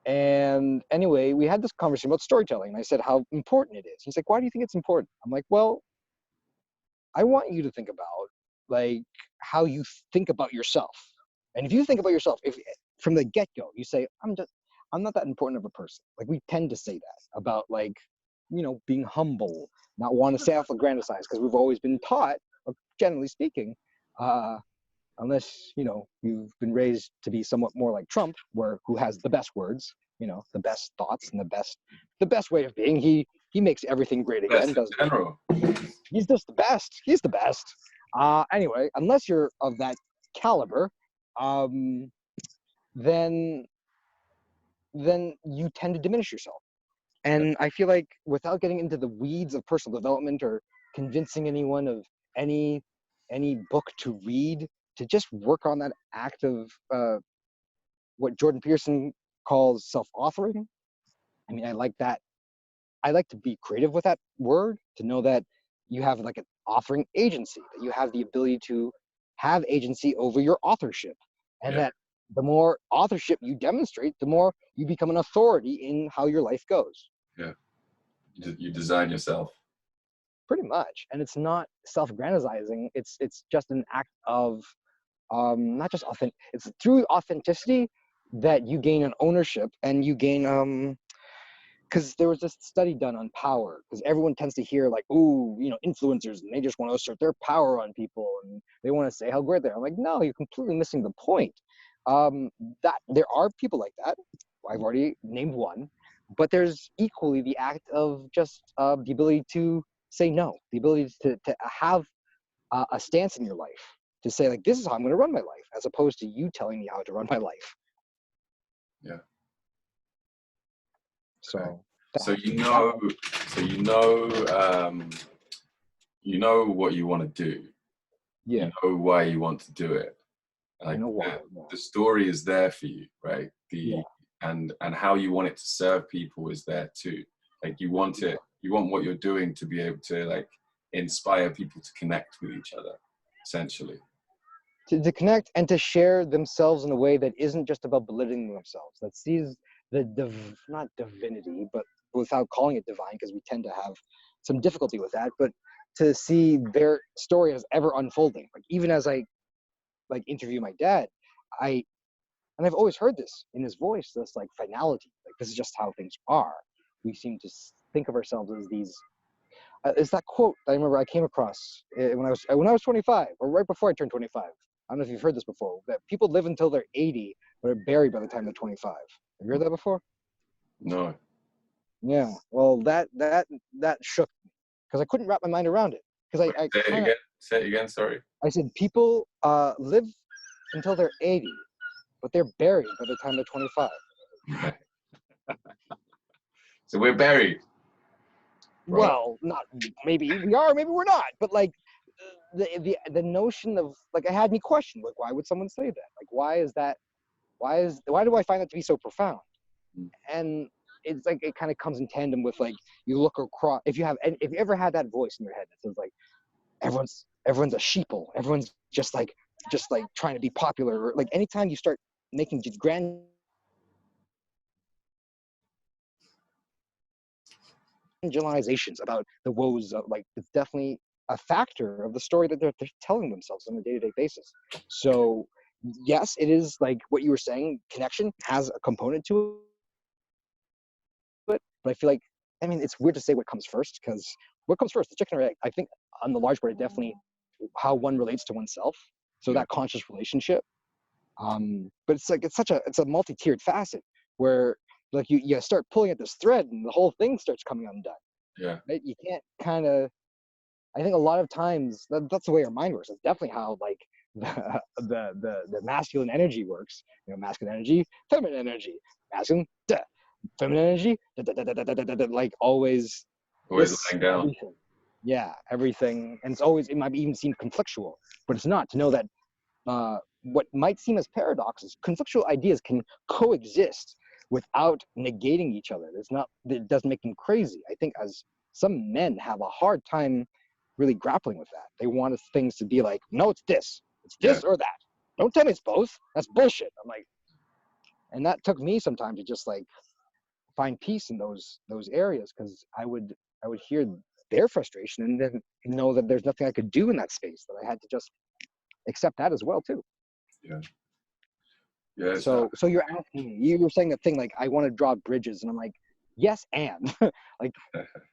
And anyway, we had this conversation about storytelling, and I said how important it is. He's like, why do you think it's important? I'm like, well, I want you to think about like how you think about yourself. And if you think about yourself, if from the get-go you say, I'm not that important of a person. Like we tend to say that about like, being humble, not want to self-aggrandize, because we've always been taught, generally speaking, unless you've been raised to be somewhat more like Trump, who has the best words, the best thoughts, and the best way of being. He makes everything great again. Best in general. He's just the best. He's the best. Anyway, unless you're of that caliber, then you tend to diminish yourself. And I feel like without getting into the weeds of personal development or convincing anyone of any book to read, to just work on that act of what Jordan Peterson calls self-authoring. I mean, I like that. I like to be creative with that word, to know that you have like an authoring agency, that you have the ability to have agency over your authorship, and that the more authorship you demonstrate, the more you become an authority in how your life goes. Yeah, you design yourself. Pretty much. And it's not self-aggrandizing. It's just an act of not just authentic. It's through authenticity that you gain an ownership, and you gain because there was this study done on power, because everyone tends to hear like, ooh, influencers, and they just want to assert their power on people, and they want to say how great they are. I'm like, no, you're completely missing the point. That there are people like that. I've already named one, but there's equally the act of just the ability to say no, the ability to have a stance in your life, to say like, this is how I'm going to run my life, as opposed to you telling me how to run my life. Yeah. So, so you know what you want to do. Yeah. You know why you want to do it. Like I know why. the story is there for you, right? And how you want it to serve people is there too. Like you want what you're doing to be able to like inspire people to connect with each other, essentially. To connect and to share themselves in a way that isn't just about belittling themselves, that sees not divinity, but without calling it divine, because we tend to have some difficulty with that, but to see their story as ever unfolding. Like even as I like interview my dad, and I've always heard this in his voice, this like finality, like this is just how things are. We seem to think of ourselves as these. It's that quote that I remember I came across when I was 25, or right before I turned 25. I don't know if you've heard this before, that people live until they're 80, but are buried by the time they're 25. Have you heard that before? No. Yeah. Well, that shook me, because I couldn't wrap my mind around it. Because Say it again. Sorry. I said people live until they're 80, but they're buried by the time they're 25. So we're buried. Right. Well, not maybe we are, maybe we're not, but like the notion of like, it had me question, like, why would someone say that? Like, why do I find that to be so profound? And it's like, it kind of comes in tandem with like, you look across, if you ever had that voice in your head that says like, everyone's a sheeple, everyone's just like trying to be popular, or like anytime you start making grand generalizations about the woes of, like, it's definitely a factor of the story that they're telling themselves on a day-to-day basis. So yes, it is like what you were saying, connection has a component to it, but I feel like, I mean, it's weird to say what comes first, because what comes first, the chicken or egg? I think on the large part, definitely how one relates to oneself, so that conscious relationship. But it's like, it's a multi-tiered facet where like you start pulling at this thread and the whole thing starts coming undone. Yeah. Right? You can't kind of, I think a lot of times that's the way our mind works. It's definitely how like the masculine energy works. Masculine energy, feminine energy, masculine, feminine energy, like always Always lying down. Everything. Yeah, everything, and it might even seem conflictual, but it's not. To know that what might seem as paradoxes, conflictual ideas can coexist without negating each other. It doesn't make them crazy. I think as some men have a hard time really grappling with that. They want things to be like, no, it's this or that. Don't tell me it's both. That's bullshit. I'm like, And that took me some time to just like find peace in those areas, because I would hear their frustration and then know that there's nothing I could do in that space, that I had to just accept that as well too. Yeah. Yeah. It's So you're asking me, you were saying that thing like I want to draw bridges, and I'm like, yes, and like,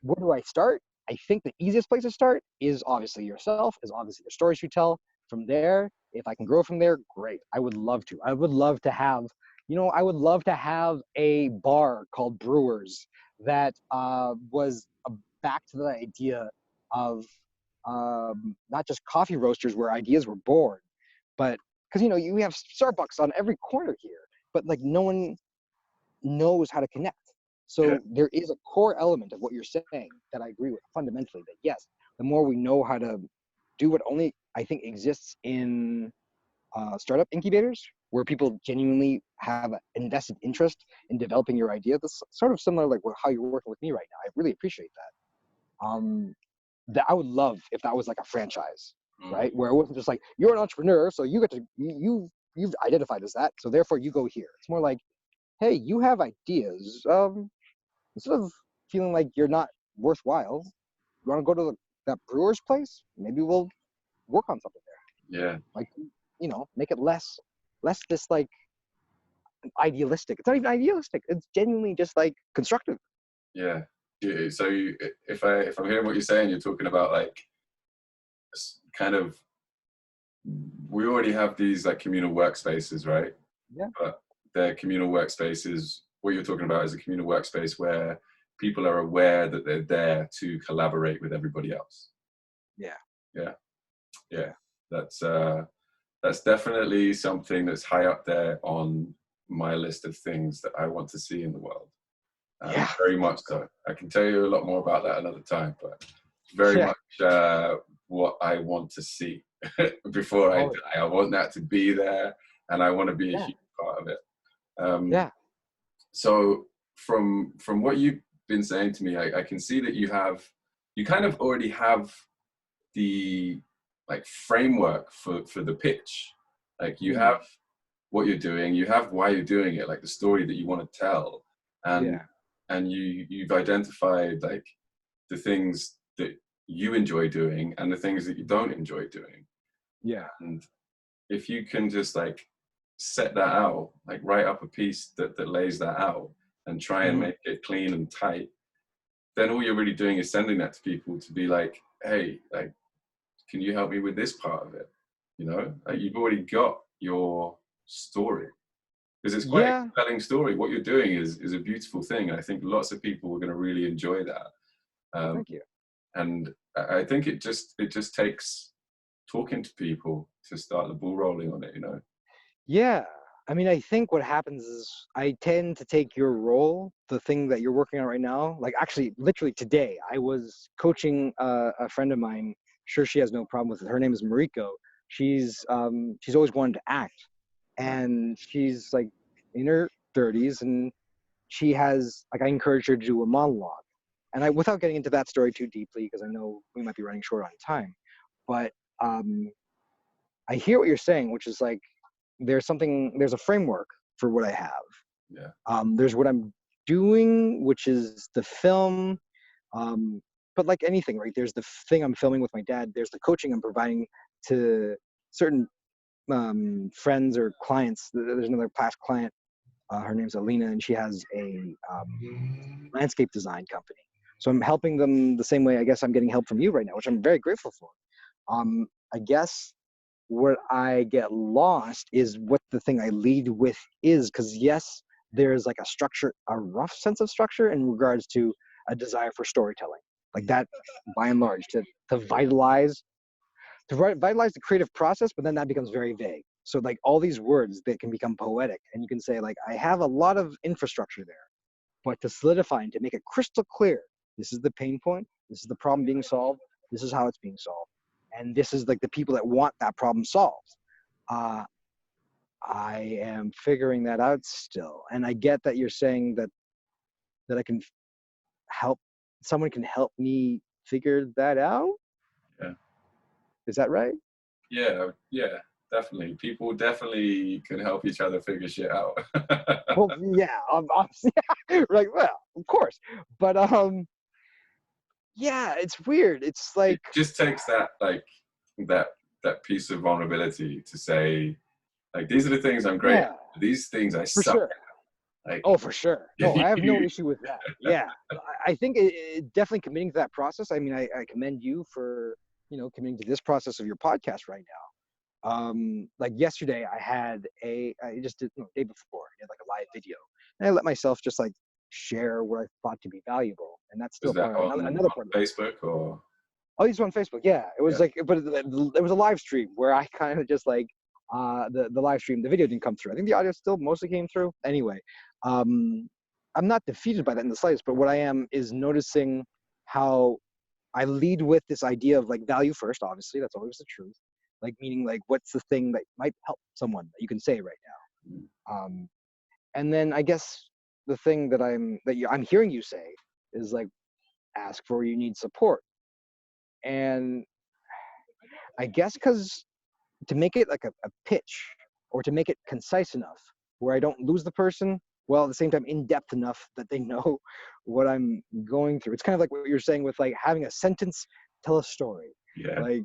where do I start? I think the easiest place to start is obviously yourself, is obviously the stories you tell. From there, if I can grow from there, great. I would love to. I would love to have, I would love to have a bar called Brewers that was back to the idea of not just coffee roasters where ideas were born, but because you have Starbucks on every corner here, but like no one knows how to connect. yeah. So there is a core element of what you're saying that I agree with fundamentally, that yes, the more we know how to do what only I think exists in startup incubators, where people genuinely have an invested interest in developing your idea. That's sort of similar like how you're working with me right now. I really appreciate that. That I would love if that was like a franchise, right? Where it wasn't just like, you're an entrepreneur, so you get to you've identified as that, so therefore you go here. It's more like, hey, you have ideas. Instead of feeling like you're not worthwhile, you want to go to that brewer's place? Maybe we'll work on something there. Yeah. Like, make it less this like idealistic. It's not even idealistic. It's genuinely just like constructive. Yeah. So if I'm hearing what you're saying, you're talking about like kind of, we already have these like communal workspaces, right? Yeah. But they're communal workspaces. What you're talking about is a communal workspace where people are aware that they're there to collaborate with everybody else. Yeah. Yeah. Yeah. That's definitely something that's high up there on my list of things that I want to see in the world. Yeah. Very much so. I can tell you a lot more about that another time, but very Yeah. much what I want to see before I Oh, die. I want that to be there, and I want to be a yeah. huge part of it. Yeah. So from what you've been saying to me, I can see that you kind of already have the like framework for the pitch. Like you have what you're doing, you have why you're doing it, like the story that you want to tell, and Yeah. you've identified like the things that you enjoy doing and the things that you don't enjoy doing. Yeah. And if you can just like set that out, like write up a piece that lays that out and try and make it clean and tight, then all you're really doing is sending that to people to be like, hey, like, can you help me with this part of it? Like you've already got your story, because it's quite a Yeah. compelling story. What you're doing is a beautiful thing. I think lots of people are going to really enjoy that. Thank you. And I think it just takes talking to people to start the ball rolling on it. Yeah. I mean, I think what happens is I tend to take your role, the thing that you're working on right now. Like, actually, literally today, I was coaching a friend of mine. Sure, she has no problem with it. Her name is Mariko. She's always wanted to act, and she's like in her 30s, and she has like, I encouraged her to do a monologue, and without getting into that story too deeply, because I know we might be running short on time, but I hear what you're saying, which is like, there's a framework for what I have. Yeah. There's what I'm doing, which is the film. But like anything, right? There's the thing I'm filming with my dad. There's the coaching I'm providing to certain friends or clients. There's another past client. Her name's Alina, and she has a landscape design company. So I'm helping them the same way I guess I'm getting help from you right now, which I'm very grateful for. I guess where I get lost is what the thing I lead with is, because yes, there's like a structure, a rough sense of structure in regards to a desire for storytelling, like that, by and large, to vitalize the creative process, but then that becomes very vague. So like all these words that can become poetic, and you can say like, I have a lot of infrastructure there, but to solidify and to make it crystal clear, this is the pain point, this is the problem being solved, this is how it's being solved, and this is like the people that want that problem solved. I am figuring that out still, and I get that you're saying that I can help, someone can help me figure that out. Yeah. Is that right? Yeah. definitely. People definitely can help each other figure shit out. Well, yeah, obviously, right. Well, of course, but yeah, it's weird. It's It like, just takes that like that that piece of vulnerability to say, like, these are the things I'm great at. yeah, These things I for suck sure. at. Like, Oh, for sure. No, I have no you, issue with that. Yeah, I think it definitely committing to that process. I mean, I commend you for, committing to this process of your podcast right now. Like yesterday, I just did, no, day before, I did like a live video, and I let myself just like share what I thought to be valuable, and that's was still that part of another on part of it. Facebook or? Oh, these on Facebook. Yeah, it was Yeah. like, but it was a live stream where I kind of just like the live stream. The video didn't come through. I think the audio still mostly came through. Anyway, um, I'm not defeated by that in the slightest. But what I am is noticing how I lead with this idea of like value first. Obviously, that's always the truth. Like meaning like what's the thing that might help someone that you can say right now. And then I guess the thing that I'm hearing you say is like ask for where you need support. And I guess because to make it like a pitch or to make it concise enough where I don't lose the person, while at the same time in depth enough that they know what I'm going through. It's kind of like what you're saying with like having a sentence tell a story. Yeah. Like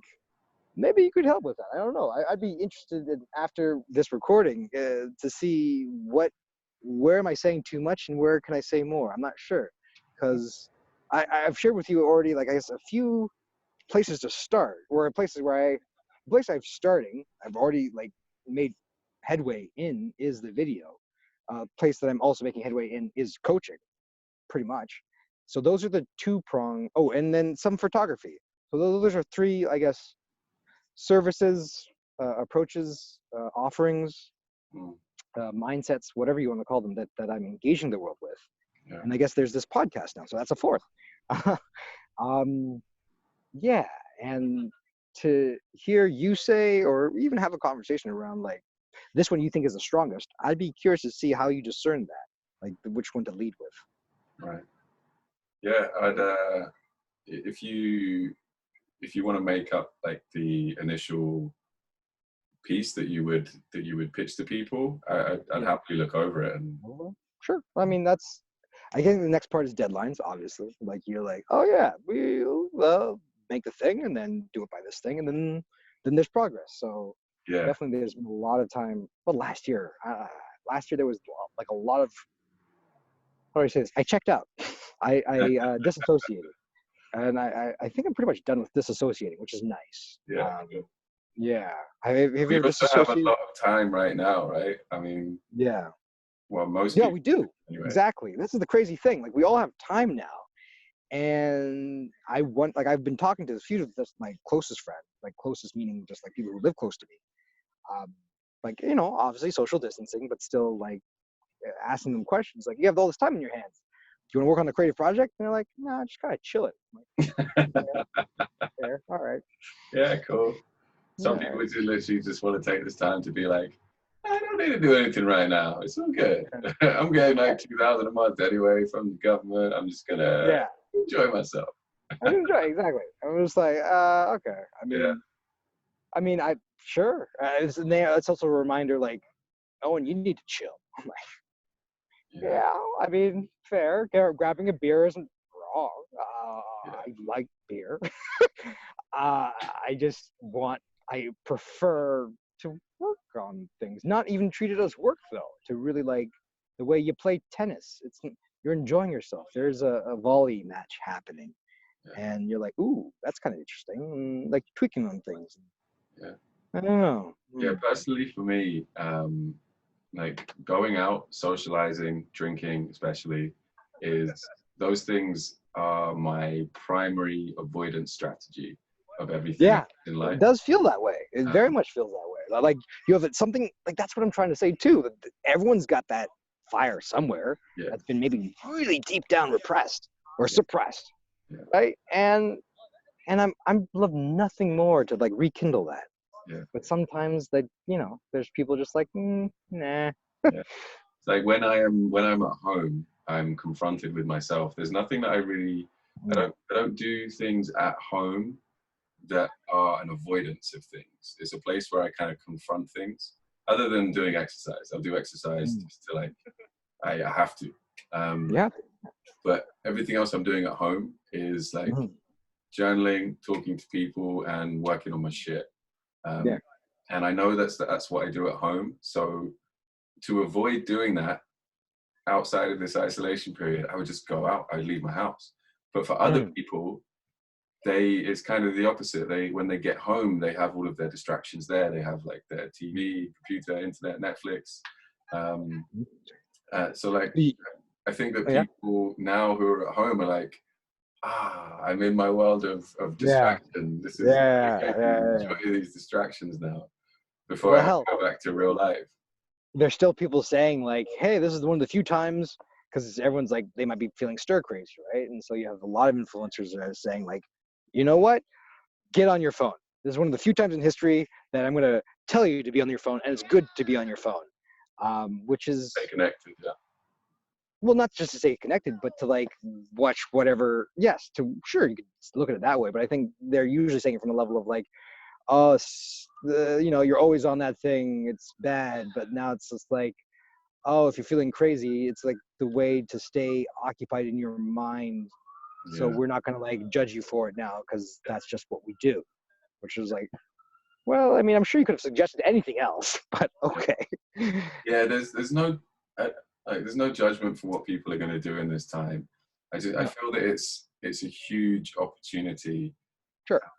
maybe you could help with that. I don't know. I'd be interested in after this recording to see where am I saying too much and where can I say more. I'm not sure because I've shared with you already like I guess a few places to start or places where the place I've already like made headway in is the video. Place that I'm also making headway in is coaching, pretty much. So those are the two prong. Oh, and then some photography. So those are three, I guess, services, approaches, offerings, Mm. mindsets, whatever you want to call them, that I'm engaging the world with. Yeah. And I guess there's this podcast now, so that's a fourth. Yeah, and to hear you say or even have a conversation around like this one you think is the strongest, I'd be curious to see how you discern that, like which one to lead with. Right. Yeah. If you want to make up like the initial piece that you would pitch to people, I'd Yeah. happily look over it and. Well, sure. I mean, I think the next part is deadlines, obviously. Like you're like, oh yeah, we'll make the thing and then do it by this thing, and then there's progress. So Yeah. definitely there's been a lot of time. Well, last year there was like a lot of, how do I say this? I checked out. I disassociated, and I think I'm pretty much done with disassociating, which is nice. Yeah. Yeah. Have you We ever also have a disassociated? lot of time right now, right? I mean, Yeah. well, most Yeah, people we do. anyway. Exactly. This is the crazy thing. Like we all have time now. And I've been talking to a few of just my closest friends, like closest meaning just like people who live close to me. Like, obviously social distancing, but still like asking them questions. Like, you have all this time in your hands. Do you want to work on the creative project? And they're like, no, just kind of chill it. I'm like, fair. All right. Yeah, cool. Some Yeah. people just literally just want to take this time to be like, I don't need to do anything right now. It's all good. I'm getting like 2,000 a month anyway from the government. I'm just gonna enjoy myself. I do enjoy it, exactly. I'm just like, okay. I sure. It's also a reminder, like, Owen, you need to chill. I'm like, yeah. I mean, fair. Grabbing a beer isn't wrong. I like beer. I prefer to work on things, not even treat it as work though. To really like the way you play tennis. You're enjoying yourself. There's a volley match happening. And you're like, ooh, that's kind of interesting. Like tweaking on things. Yeah. I don't know. Yeah, personally for me, like going out, socializing, drinking, especially, those things are my primary avoidance strategy of everything Yeah, in life. it does feel that way. It very much feels that way. Like you have something like that's what I'm trying to say too. That everyone's got that fire somewhere that's been maybe really deep down repressed or suppressed, right? And I'm love nothing more to like rekindle that. Yeah. But sometimes there's people just like, nah. Yeah. It's like when I'm at home, I'm confronted with myself. There's nothing that I don't do things at home that are an avoidance of things. It's a place where I kind of confront things. Other than doing exercise, I'll do exercise just to like, I have to. Yeah. But everything else I'm doing at home is like journaling, talking to people, and working on my shit. Yeah. And I know that's what I do at home. So to avoid doing that outside of this isolation period, I would just go out. I would leave my house. But for other people, it's kind of the opposite. When they get home, they have all of their distractions there. They have like their TV, computer, internet, Netflix. So like, I think that people now who are at home are like, I'm in my world of distraction. This is I can enjoy these distractions now before I have to go back to real life. There's still people saying like, hey, this is one of the few times, because everyone's like, they might be feeling stir crazy, right? And so you have a lot of influencers that are saying like, you know what? Get on your phone. This is one of the few times in history that I'm going to tell you to be on your phone, and it's good to be on your phone, which is stay connected. Yeah. Well, not just to stay connected, but to like watch whatever. Yes, sure, you could look at it that way, but I think they're usually saying it from a level of like, oh, you're always on that thing. It's bad, but now it's just like, oh, if you're feeling crazy, it's like the way to stay occupied in your mind. So we're not going to like judge you for it now because that's just what we do, which is like, well, I mean, I'm sure you could have suggested anything else, but okay. Yeah, there's no there's no judgment for what people are going to do in this time. I feel that it's a huge opportunity,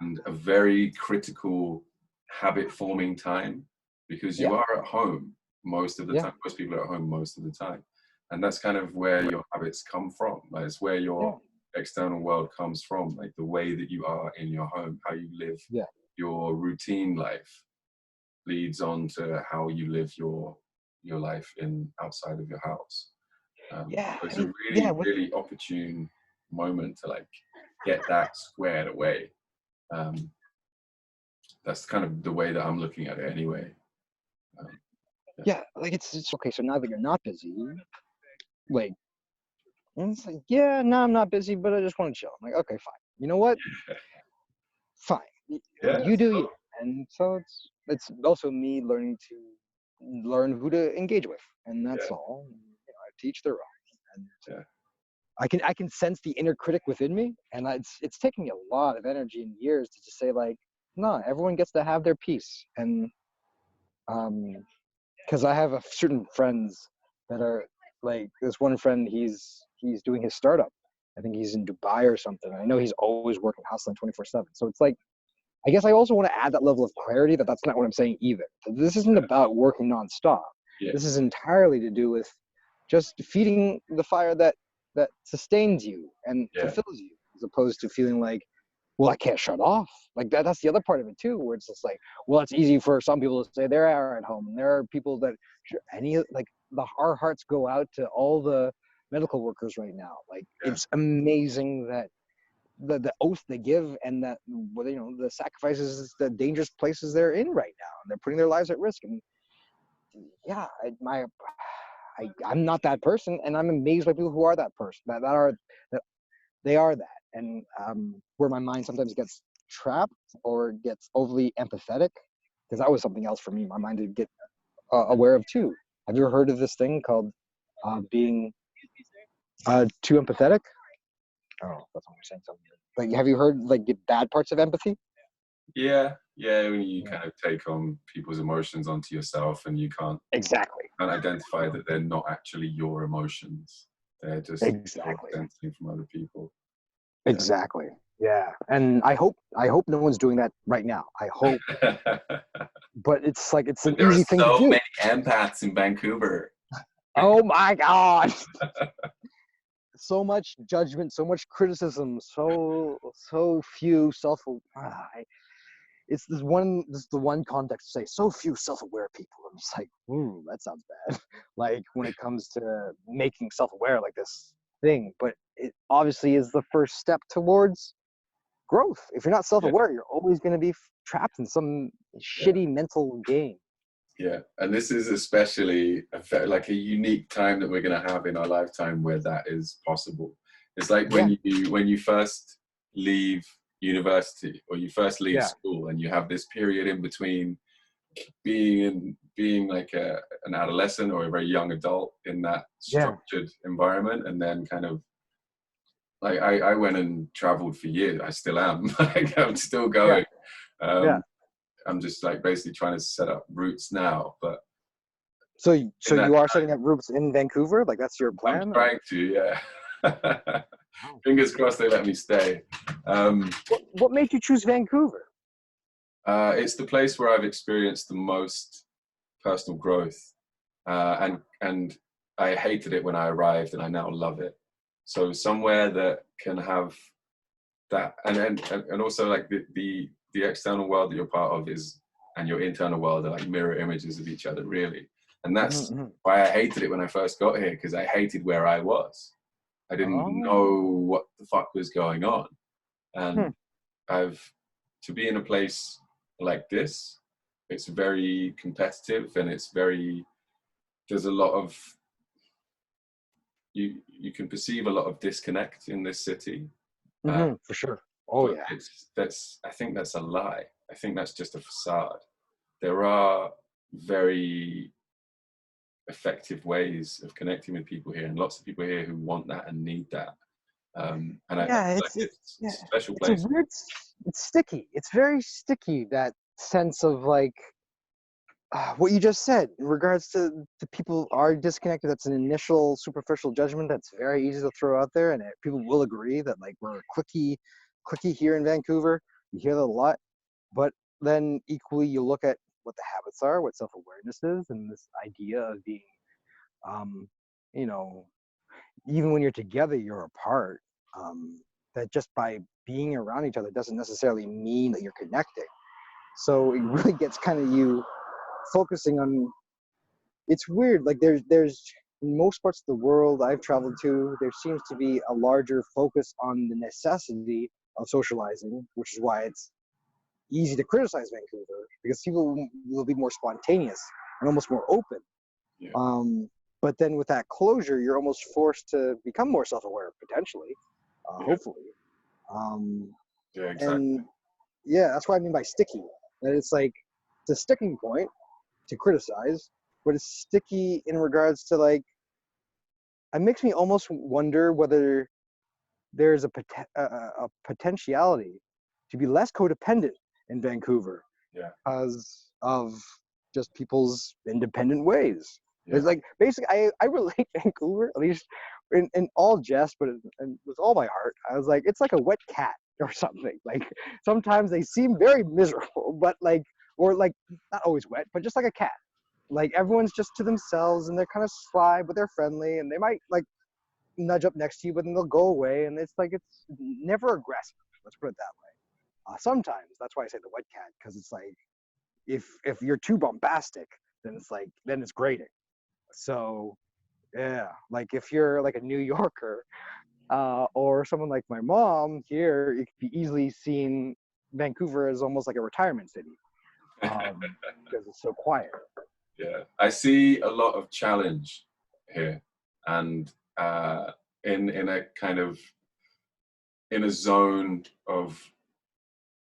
and a very critical habit forming time, because you are at home most of the time. Most people are at home most of the time, and that's kind of where your habits come from. Like, it's where your external world comes from, like the way that you are in your home, how you live your routine life leads on to how you live your life outside of your house. So it's a really opportune moment to like get that squared away. That's kind of the way that I'm looking at it anyway. Like it's okay. So now that you're not busy, like, and it's like, yeah, no, I'm not busy, but I just want to chill. I'm like, okay, fine. You know what? Fine. You do you. And so it's also me learning who to engage with, and that's all. I teach their own, and I can sense the inner critic within me, and it's taken me a lot of energy and years to just say like, no, everyone gets to have their piece, and because I have certain friends that are like, this one friend, he's doing his startup. I think he's in Dubai or something. I know he's always working, hustling 24/7. So it's like, I guess I also want to add that level of clarity that that's not what I'm saying either. This isn't about working nonstop. This is entirely to do with just feeding the fire that sustains you and fulfills you, as opposed to feeling like, well, I can't shut off. Like that's the other part of it too, where it's just like, well, it's easy for some people to say they are at home, and there are people that our hearts go out to all the medical workers right now. Like it's amazing that the oath they give, and that the sacrifices, the dangerous places they're in right now, and they're putting their lives at risk. And I'm not that person, and I'm amazed by people who are that person, that they are that. And where my mind sometimes gets trapped or gets overly empathetic, because that was something else for me, my mind to get aware of too. Have you ever heard of this thing called being too empathetic? Oh, that's what we're saying. Something like, have you heard like the bad parts of empathy? Yeah, when you kind of take on people's emotions onto yourself, and you can't identify that they're not actually your emotions. They're just sensing from other people. Exactly. Yeah. And I hope no one's doing that right now. I hope. But it's like, it's an easy thing to do. There are so many empaths in Vancouver. Oh my God. So much judgment, so much criticism, so few it's the one context to say so few self-aware people. I'm just like, ooh, that sounds bad. Like when it comes to making self-aware like this thing, but it obviously is the first step towards growth. If you're not self-aware, you're always going to be trapped in some shitty mental game. Yeah, and this is especially a unique time that we're going to have in our lifetime where that is possible. It's like when you first leave university or you first leave Yeah. school, and you have this period in between being like an adolescent or a very young adult in that Yeah. structured environment, and then kind of like I went and traveled for years. I still am. Like I'm still Yeah. going. Yeah. I'm just like basically trying to set up roots now, but So in that you are setting up roots in Vancouver? Like that's your I'm plan? Or? trying to, yeah. Wow. Fingers crossed they let me stay. What made you choose Vancouver? It's the place where I've experienced the most personal growth, and I hated it when I arrived, and I now love it. So somewhere that can have that, and also like the external world that you're part of is, and your internal world are like mirror images of each other, really. And that's Mm-hmm. why I hated it when I first got here, because I hated where I was. I didn't Oh. know what the fuck was going on, Hmm. and to be in a place like this, it's very competitive, and there's a lot of, you can perceive a lot of disconnect in this city. Mm-hmm. For sure. Oh But yeah. I think that's a lie. I think that's just a facade. There are very effective ways of connecting with people here, and lots of people here who want that and need that. And I Yeah, feel like it's yeah, a special it's a place. weird. It's sticky. It's very sticky. That sense of like what you just said in regards to the people are disconnected. That's an initial superficial judgment that's very easy to throw out there, and people will agree that like we're clicky here in Vancouver. You hear that a lot, but then equally you look at what the habits are, what self-awareness is, and this idea of being, um, you know, even when you're together, you're apart. That just by being around each other doesn't necessarily mean that you're connecting. So it really gets kind of you focusing on. It's weird. Like there's in most parts of the world I've traveled to, there seems to be a larger focus on the necessity of socializing, which is why it's easy to criticize Vancouver because people will be more spontaneous and almost more open. Yeah, But then with that closure, you're almost forced to become more self-aware, potentially, yeah, hopefully. Um, yeah, exactly. and yeah, that's what I mean by sticky. That it's like it's a sticking point to criticize, but it's sticky in regards to like it makes me almost wonder whether there's a potentiality to be less codependent in Vancouver Yeah, because of just people's independent ways. yeah, It's like basically, I relate Vancouver, at least in all jest, but with all my heart. I was like, it's like a wet cat or something. Like sometimes they seem very miserable, but like, or like not always wet, but just like a cat. Like everyone's just to themselves and they're kind of sly, but they're friendly and they might like nudge up next to you, but then they'll go away. And it's like, it's never aggressive. Let's put it that way. Sometimes that's why I say the wet cat, because it's like, if you're too bombastic, then it's like then it's grating. So yeah, like if you're like a New Yorker or someone like my mom here, it could be easily seen Vancouver as almost like a retirement city because it's so quiet. yeah. I see a lot of challenge here, and in a kind of in a zone of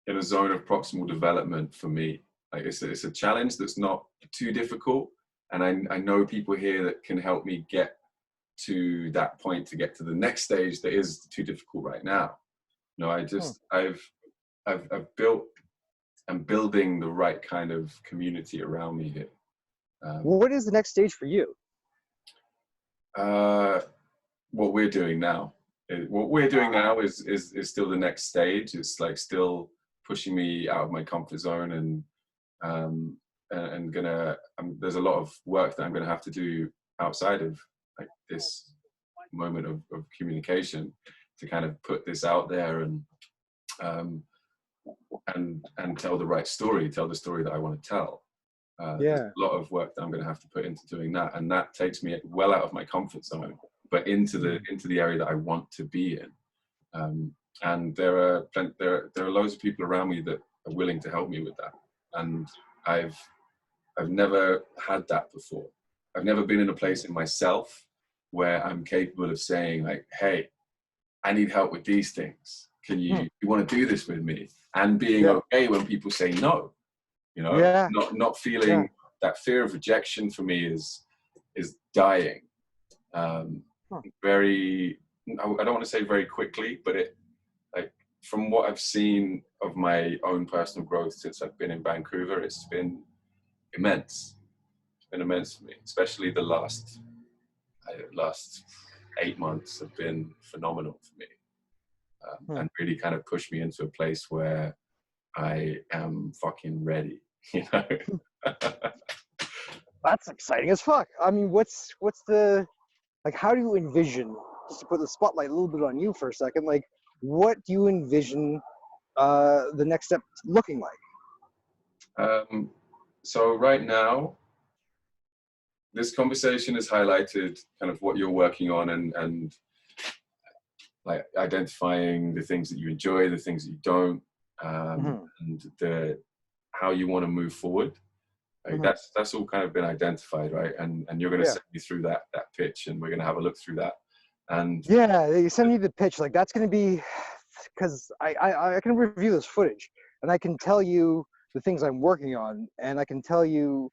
in a zone of proximal development for me. Like it's a challenge that's not too difficult, and I know people here that can help me get to that point, to get to the next stage that is too difficult right now. You know, Hmm. I've built, I'm building the right kind of community around me here. Well, what is the next stage for you? Uh, what we're doing now, what we're doing now is still the next stage. It's like still pushing me out of my comfort zone, um, and there's a lot of work that I'm gonna have to do outside of like this moment of communication to kind of put this out there um, and tell the right story, tell the story that I want to tell. There's Yeah. a lot of work that I'm going to have to put into doing that, and that takes me well out of my comfort zone, but into the area that I want to be in. And there are loads of people around me that are willing to help me with that, and I've never had that before. I've never been in a place in myself where I'm capable of saying like, "Hey, I need help with these things. you want to do this with me? And being okay when people say no, you know, not feeling that fear of rejection for me is dying. Very, I don't want to say very quickly, but it, like, from what I've seen of my own personal growth since I've been in Vancouver, it's been immense. It's been immense for me, especially the last 8 months have been phenomenal for me. And really kind of pushed me into a place where I am fucking ready, you know? That's exciting as fuck. I mean, what's the, like, how do you envision, just to put the spotlight a little bit on you for a second, like, what do you envision the next step looking like? So right now, this conversation has highlighted kind of what you're working on and like identifying the things that you enjoy, the things that you don't, and how you want to move forward. Like that's all kind of been identified, right? And you're going to send me through that pitch, and we're going to have a look through that. And you send me the pitch. Like, that's going to be, because I can review this footage, and I can tell you the things I'm working on, and I can tell you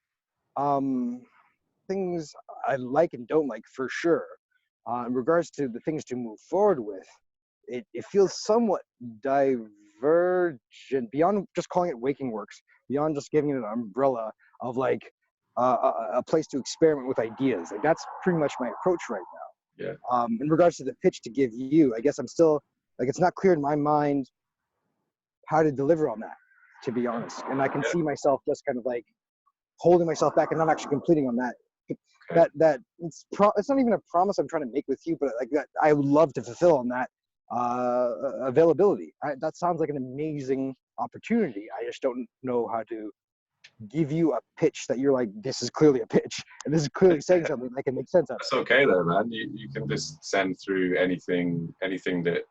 things I like and don't like for sure. In regards to the things to move forward with, it feels somewhat divergent beyond just calling it Waking Works, beyond just giving it an umbrella of like a place to experiment with ideas. Like, that's pretty much my approach right now. Yeah. In regards to the pitch to give you, I guess I'm still, like, it's not clear in my mind how to deliver on that, to be honest. And I can see myself just kind of like holding myself back and not actually completing on that. That it's not even a promise I'm trying to make with you, but like that I would love to fulfill on that availability. That sounds like an amazing opportunity. I just don't know how to give you a pitch that you're like, this is clearly a pitch, and this is clearly saying something that can make sense out of it. That's okay though, man. You can just send through anything that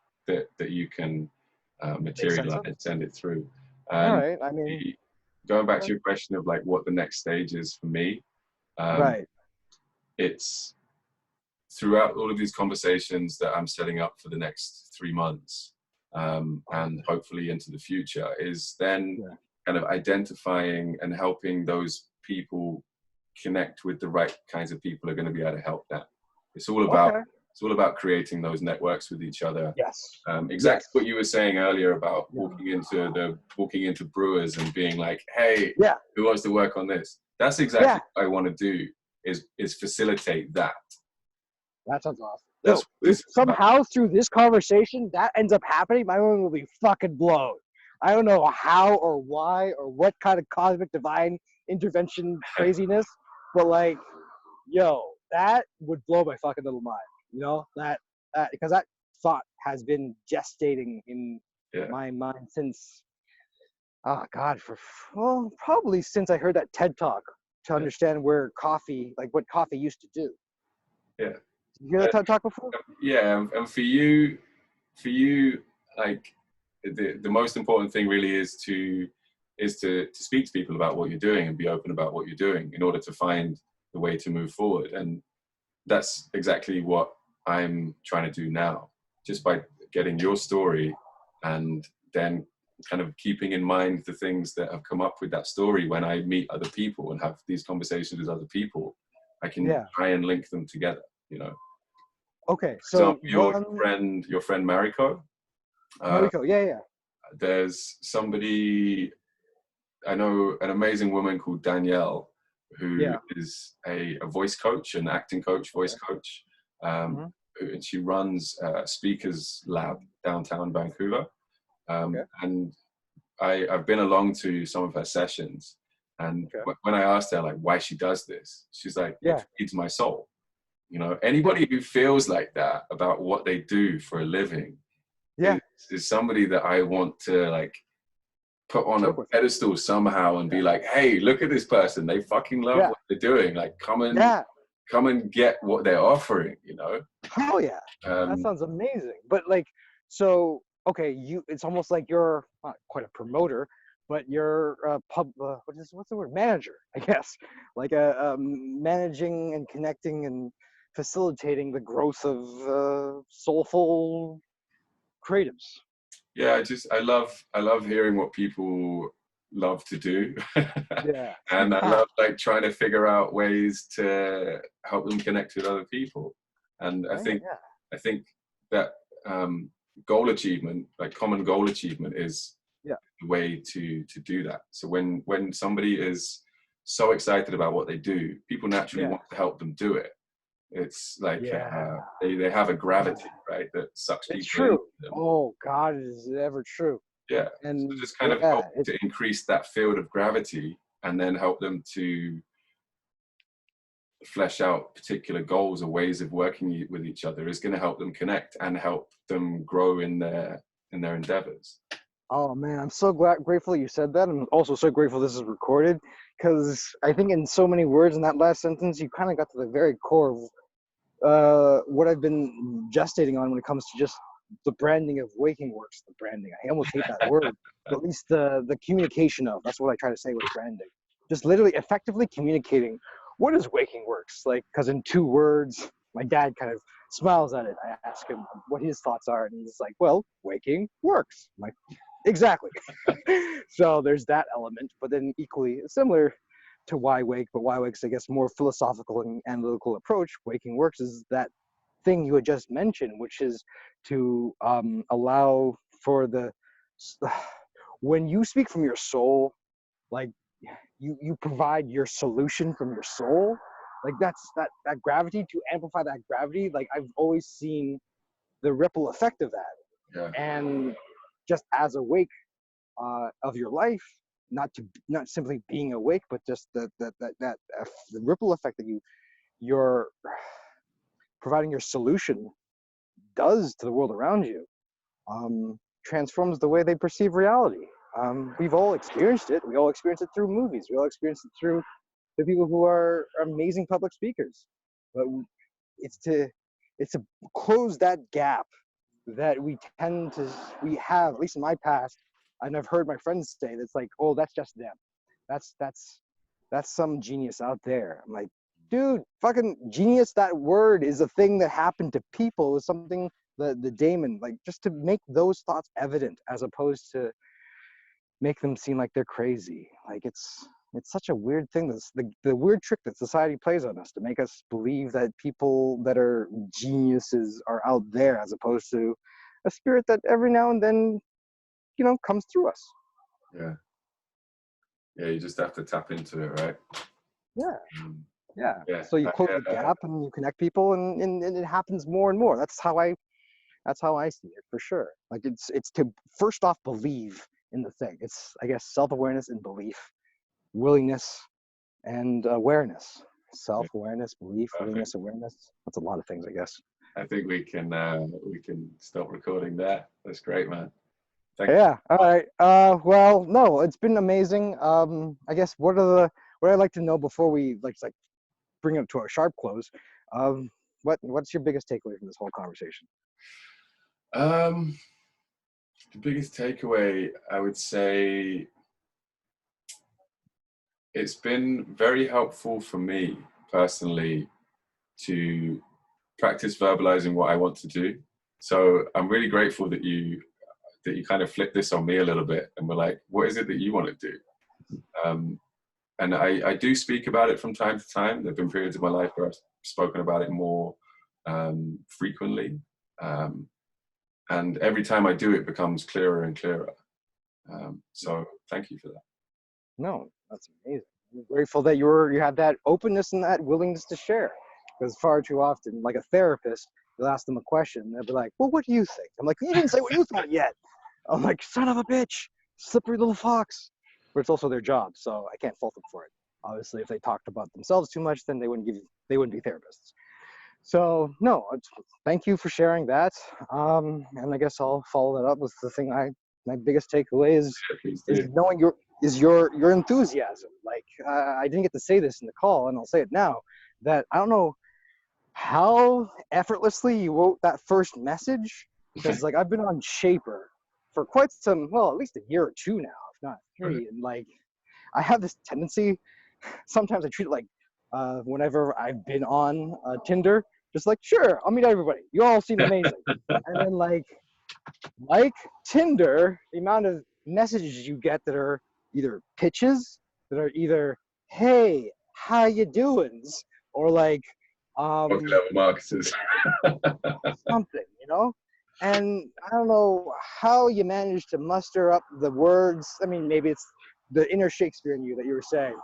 you can materialize and send it through. All right. I mean, going back to your question of like what the next stage is for me, it's throughout all of these conversations that I'm setting up for the next 3 months, and hopefully into the future, is then kind of identifying and helping those people connect with the right kinds of people who are going to be able to help them. It's all about creating those networks with each other. Exactly what you were saying earlier about walking into brewers and being like, hey, who wants to work on this? That's exactly what I want to do, is facilitate that. That sounds awesome. If somehow through this conversation that ends up happening, my mind will be fucking blown. I don't know how or why or what kind of cosmic divine intervention craziness, but like, yo, that would blow my fucking little mind. You know, that because that thought has been gestating in my mind since, probably since I heard that TED talk to understand where coffee, like what coffee used to do. Yeah. You hear that TED talk before? Yeah, and for you, like the most important thing really is to speak to people about what you're doing and be open about what you're doing in order to find the way to move forward. And that's exactly what I'm trying to do now, just by getting your story and then kind of keeping in mind the things that have come up with that story. When I meet other people and have these conversations with other people, I can try and link them together, you know. Okay, so your friend Mariko. Mariko, There's somebody, I know, an amazing woman called Danielle, who is a voice coach, an acting coach, voice coach. And she runs a speakers lab downtown Vancouver. And I've been along to some of her sessions. And when I asked her like why she does this, she's like, it feeds my soul. You know, anybody who feels like that about what they do for a living is somebody that I want to like put on a pedestal somehow and be like, hey, look at this person. They fucking love what they're doing. Like, come and get what they're offering, you know? Hell yeah. That sounds amazing. But like, so, okay, it's almost like you're not quite a promoter, but you're a what's the word? Manager, I guess. Like managing and connecting and facilitating the growth of soulful creatives. yeah, I love hearing what people love to do. Yeah. And I love like trying to figure out ways to help them connect with other people. And Right. Yeah. I think that goal achievement, like common goal achievement, is Yeah. the way to do that. So when somebody is so excited about what they do, people naturally Yeah. want to help them do it. It's like Yeah. they have a gravity, right, that sucks It's people into true. them. Oh God, is it ever true? Yeah. So And just kind of yeah, help to increase that field of gravity and then help them to flesh out particular goals or ways of working with each other is going to help them connect and help them grow in their endeavors. oh man, I'm so grateful you said that. I'm also so grateful this is recorded because I think in so many words in that last sentence, you kind of got to the very core of what I've been gestating on when it comes to just the branding of Waking Works. The branding, I almost hate that word, but at least the communication of, that's what I try to say with branding. Just literally effectively communicating what is Waking Works, like, because in 2 words, my dad kind of smiles at it. I ask him what his thoughts are, and he's like, well, Waking Works. I'm like, exactly. So there's that element, but then equally similar to Ywake, but Ywake's, I guess, more philosophical and analytical approach. Waking Works is that thing you had just mentioned, which is to allow for the when you speak from your soul, like you provide your solution from your soul. Like that's that gravity, to amplify that gravity. Like I've always seen the ripple effect of that, Yeah. and just as awake of your life, not simply being awake, but just the ripple effect that you're providing your solution does to the world around you, transforms the way they perceive reality. We've all experienced it. We all experience it through movies. We all experience it through the people who are amazing public speakers. But it's to it's to close that gap that we have, at least in my past, and I've heard my friends say that's like, oh, that's just them. That's that's that's some genius out there. I'm like, dude, fucking genius, that word is a thing that happened to people. It was something the daemon, like just to make those thoughts evident as opposed to make them seem like they're crazy. Like it's such a weird thing. That's the weird trick that society plays on us to make us believe that people that are geniuses are out there, as opposed to a spirit that every now and then, comes through us. Yeah. Yeah, you just have to tap into it, right? Yeah. Um, Yeah. yeah. So you close the gap and you connect people, and it happens more and more. That's how I see it, for sure. Like it's to first off believe in the thing. It's, I guess, self-awareness and belief, willingness and awareness. Self-awareness, belief, Perfect. willingness, awareness. That's a lot of things, I guess. I think we can stop recording there. That's great, man. Thank you. Yeah. All right. Well, no, it's been amazing. I guess what I'd like to know before we like bring it to a sharp close. Um, what's your biggest takeaway from this whole conversation? Um, the biggest takeaway, I would say, it's been very helpful for me personally to practice verbalizing what I want to do. So I'm really grateful that you kind of flipped this on me a little bit and were like, what is it that you want to do? And I do speak about it from time to time. There have been periods of my life where I've spoken about it more frequently. And every time I do, it becomes clearer and clearer. So thank you for that. No, that's amazing. I'm grateful that you have that openness and that willingness to share. Because far too often, like a therapist, you'll ask them a question, they'll be like, "Well, what do you think?" I'm like, "You didn't say what you thought yet." I'm like, "Son of a bitch, slippery little fox." But it's also their job, so I can't fault them for it. Obviously, if they talked about themselves too much, then they wouldn't be therapists. So no, thank you for sharing that. And I guess I'll follow that up with the thing my biggest takeaway is Yeah, please is do. knowing your enthusiasm. Like I didn't get to say this in the call, and I'll say it now, that I don't know how effortlessly you wrote that first message, because like I've been on Shapr for quite some, well, at least a year or two now, if not three, and like I have this tendency. Sometimes I treat it like whenever I've been on Tinder, just like, sure, I'll meet everybody. You all seem amazing. And then like like Tinder, the amount of messages you get that are either pitches, that are either, hey, how you doing? Or like, um, Level marketers. something, you know? And I don't know how you managed to muster up the words. I mean, maybe it's the inner Shakespeare in you that you were saying,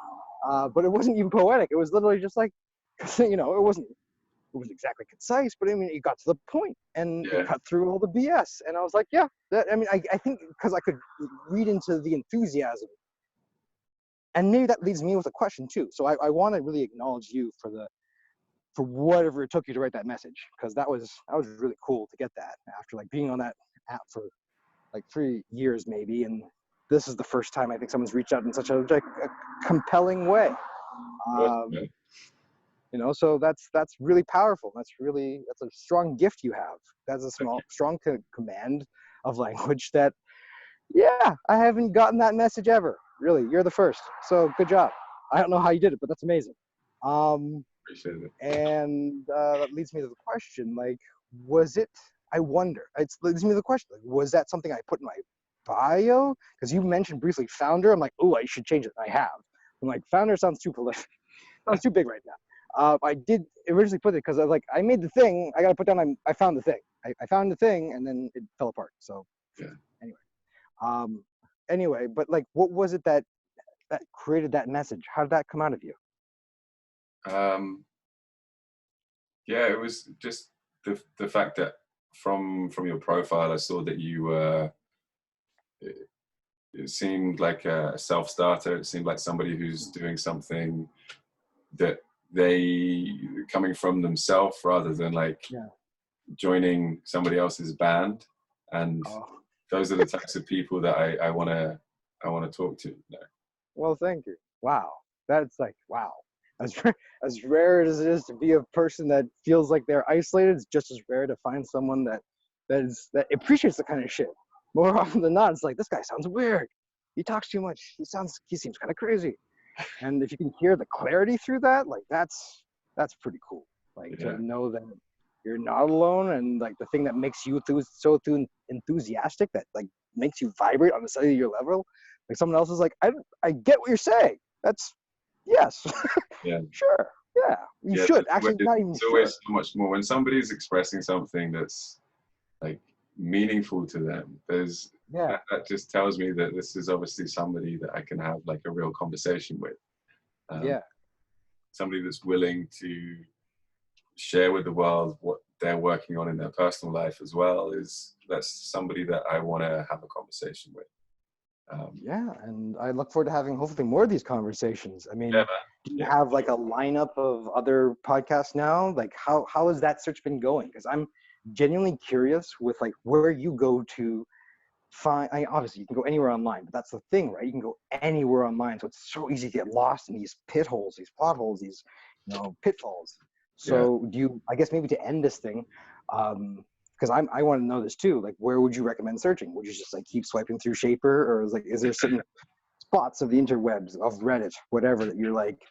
but it wasn't even poetic. It was literally just like, you know, it was exactly concise, but I mean, it got to the point and it Yeah. cut through all the BS. And I was like, yeah, that, I mean, I think because I could read into the enthusiasm. And maybe that leads me with a question too. So I want to really acknowledge you for whatever it took you to write that message, because that was really cool to get that after like being on that app for like 3 years maybe, and this is the first time I think someone's reached out in such a like a compelling way. Yeah. You know, so that's really powerful. That's a strong gift you have. That's a strong command of language that, yeah, I haven't gotten that message ever. Really, you're the first. So good job. I don't know how you did it, but that's amazing. Appreciate it. And that leads me to the question, like, was it, I wonder, it leads me to the question, like, was that something I put in my bio? Because you mentioned briefly founder. I'm like, oh, I should change it. I have. I'm like, founder sounds too prolific. Sounds too big right now. I did originally put it because I was like, I made the thing. I got to put down. I found the thing. I found the thing, and then it fell apart. So Yeah. anyway, but like, what was it that created that message? How did that come out of you? Yeah, it was just the fact that from your profile, I saw that you were. It seemed like a self-starter. It seemed like somebody who's doing something that they coming from themselves rather than like joining somebody else's band. And those are the types of people that I want to talk to. Well, thank you. Wow, that's like, wow. As rare as it is to be a person that feels like they're isolated, it's just as rare to find someone that appreciates the kind of shit. More often than not, it's like, this guy sounds weird. He talks too much. He seems kind of crazy. And if you can hear the clarity through that, like that's pretty cool. Like to know that you're not alone, and like the thing that makes you so enthusiastic, that like makes you vibrate on the cellular level. Like someone else is like, I get what you're saying. That's yes. Yeah. Sure. Yeah. You should actually not even It's always so much more when somebody's expressing something that's like meaningful to them. There's that just tells me that this is obviously somebody that I can have like a real conversation with. Somebody that's willing to share with the world what they're working on in their personal life as well. That's somebody that I want to have a conversation with. And I look forward to having hopefully more of these conversations. I mean, do you have like a lineup of other podcasts now? Like how has that search been going? Because I'm genuinely curious with like where you go to find. Obviously you can go anywhere online, but that's the thing, right? You can go anywhere online, so it's so easy to get lost in these pit holes, these potholes, these pitfalls. So do you? I guess maybe to end this thing, because I want to know this too. Like, where would you recommend searching? Would you just like keep swiping through Shapr, or is there certain spots of the interwebs, of Reddit, whatever, that you're like,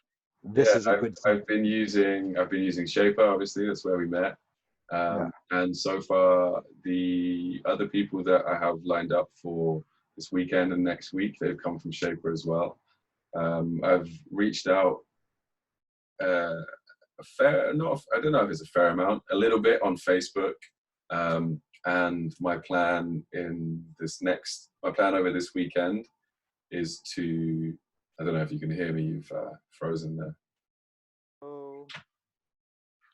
this is a good I've been using Shapr, obviously that's where we met. And so far the other people that I have lined up for this weekend and next week, they've come from Shapr as well. I've reached out I don't know if it's a fair amount, a little bit on Facebook. And my plan over this weekend is to, I don't know if you can hear me, you've frozen there. Oh,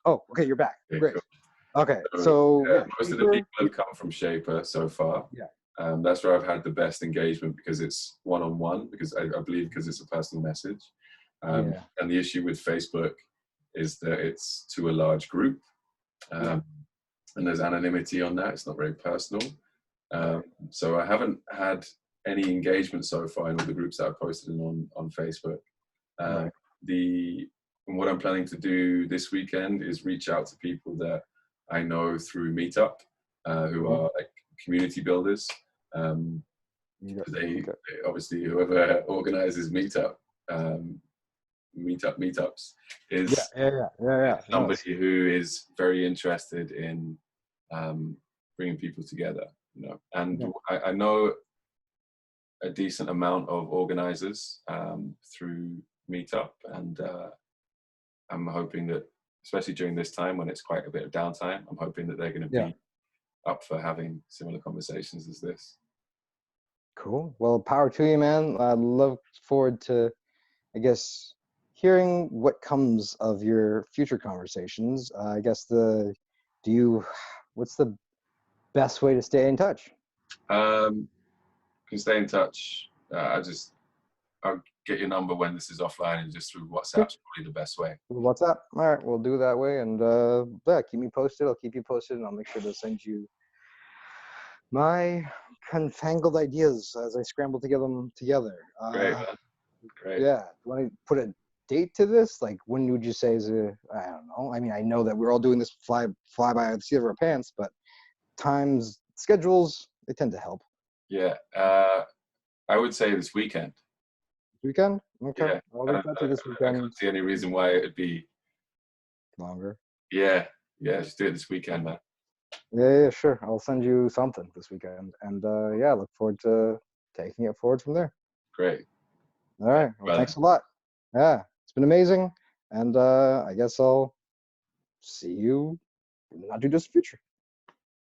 okay, you're back. Okay, great. cool. Okay, so most of the people have come from Shapr so far. That's where I've had the best engagement because it's one-on-one, because I believe because it's a personal message. And the issue with Facebook is that it's to a large group, and there's anonymity on that. It's not very personal. So I haven't had any engagement so far in all the groups that I've posted in on Facebook. And what I'm planning to do this weekend is reach out to people that I know through Meetup, who are like community builders. They obviously, whoever organizes meetups is somebody who is very interested in bringing people together, you know. And Yeah. I know a decent amount of organizers through Meetup, and I'm hoping that, especially during this time when it's quite a bit of downtime, I'm hoping that they're going to Yeah. be up for having similar conversations as this. Cool. Well, power to you, man. I look forward to, I guess, hearing what comes of your future conversations. I guess what's the best way to stay in touch? Can stay in touch. I'll get your number when this is offline, and just through Okay. WhatsApp's probably the best way. WhatsApp. All right, we'll do it that way. And yeah, keep me posted. I'll keep you posted, and I'll make sure to send you my confangled ideas as I scramble to get them together. Great, man. Great. Yeah. Do you want to put a date to this? Like, when would you say is I don't know. I mean, I know that we're all doing this fly by the seat of our pants, but times, schedules, they tend to help. Yeah. I would say this weekend. Weekend? Okay. Yeah. I'll reach out to you this I weekend. can't see any reason why it'd be Longer. Yeah. Just do it this weekend, man. Yeah, sure. I'll send you something this weekend. And yeah, look forward to taking it forward from there. Great. All right. Well, thanks a lot. Yeah, it's been amazing. And I guess I'll see you in the not too distant future.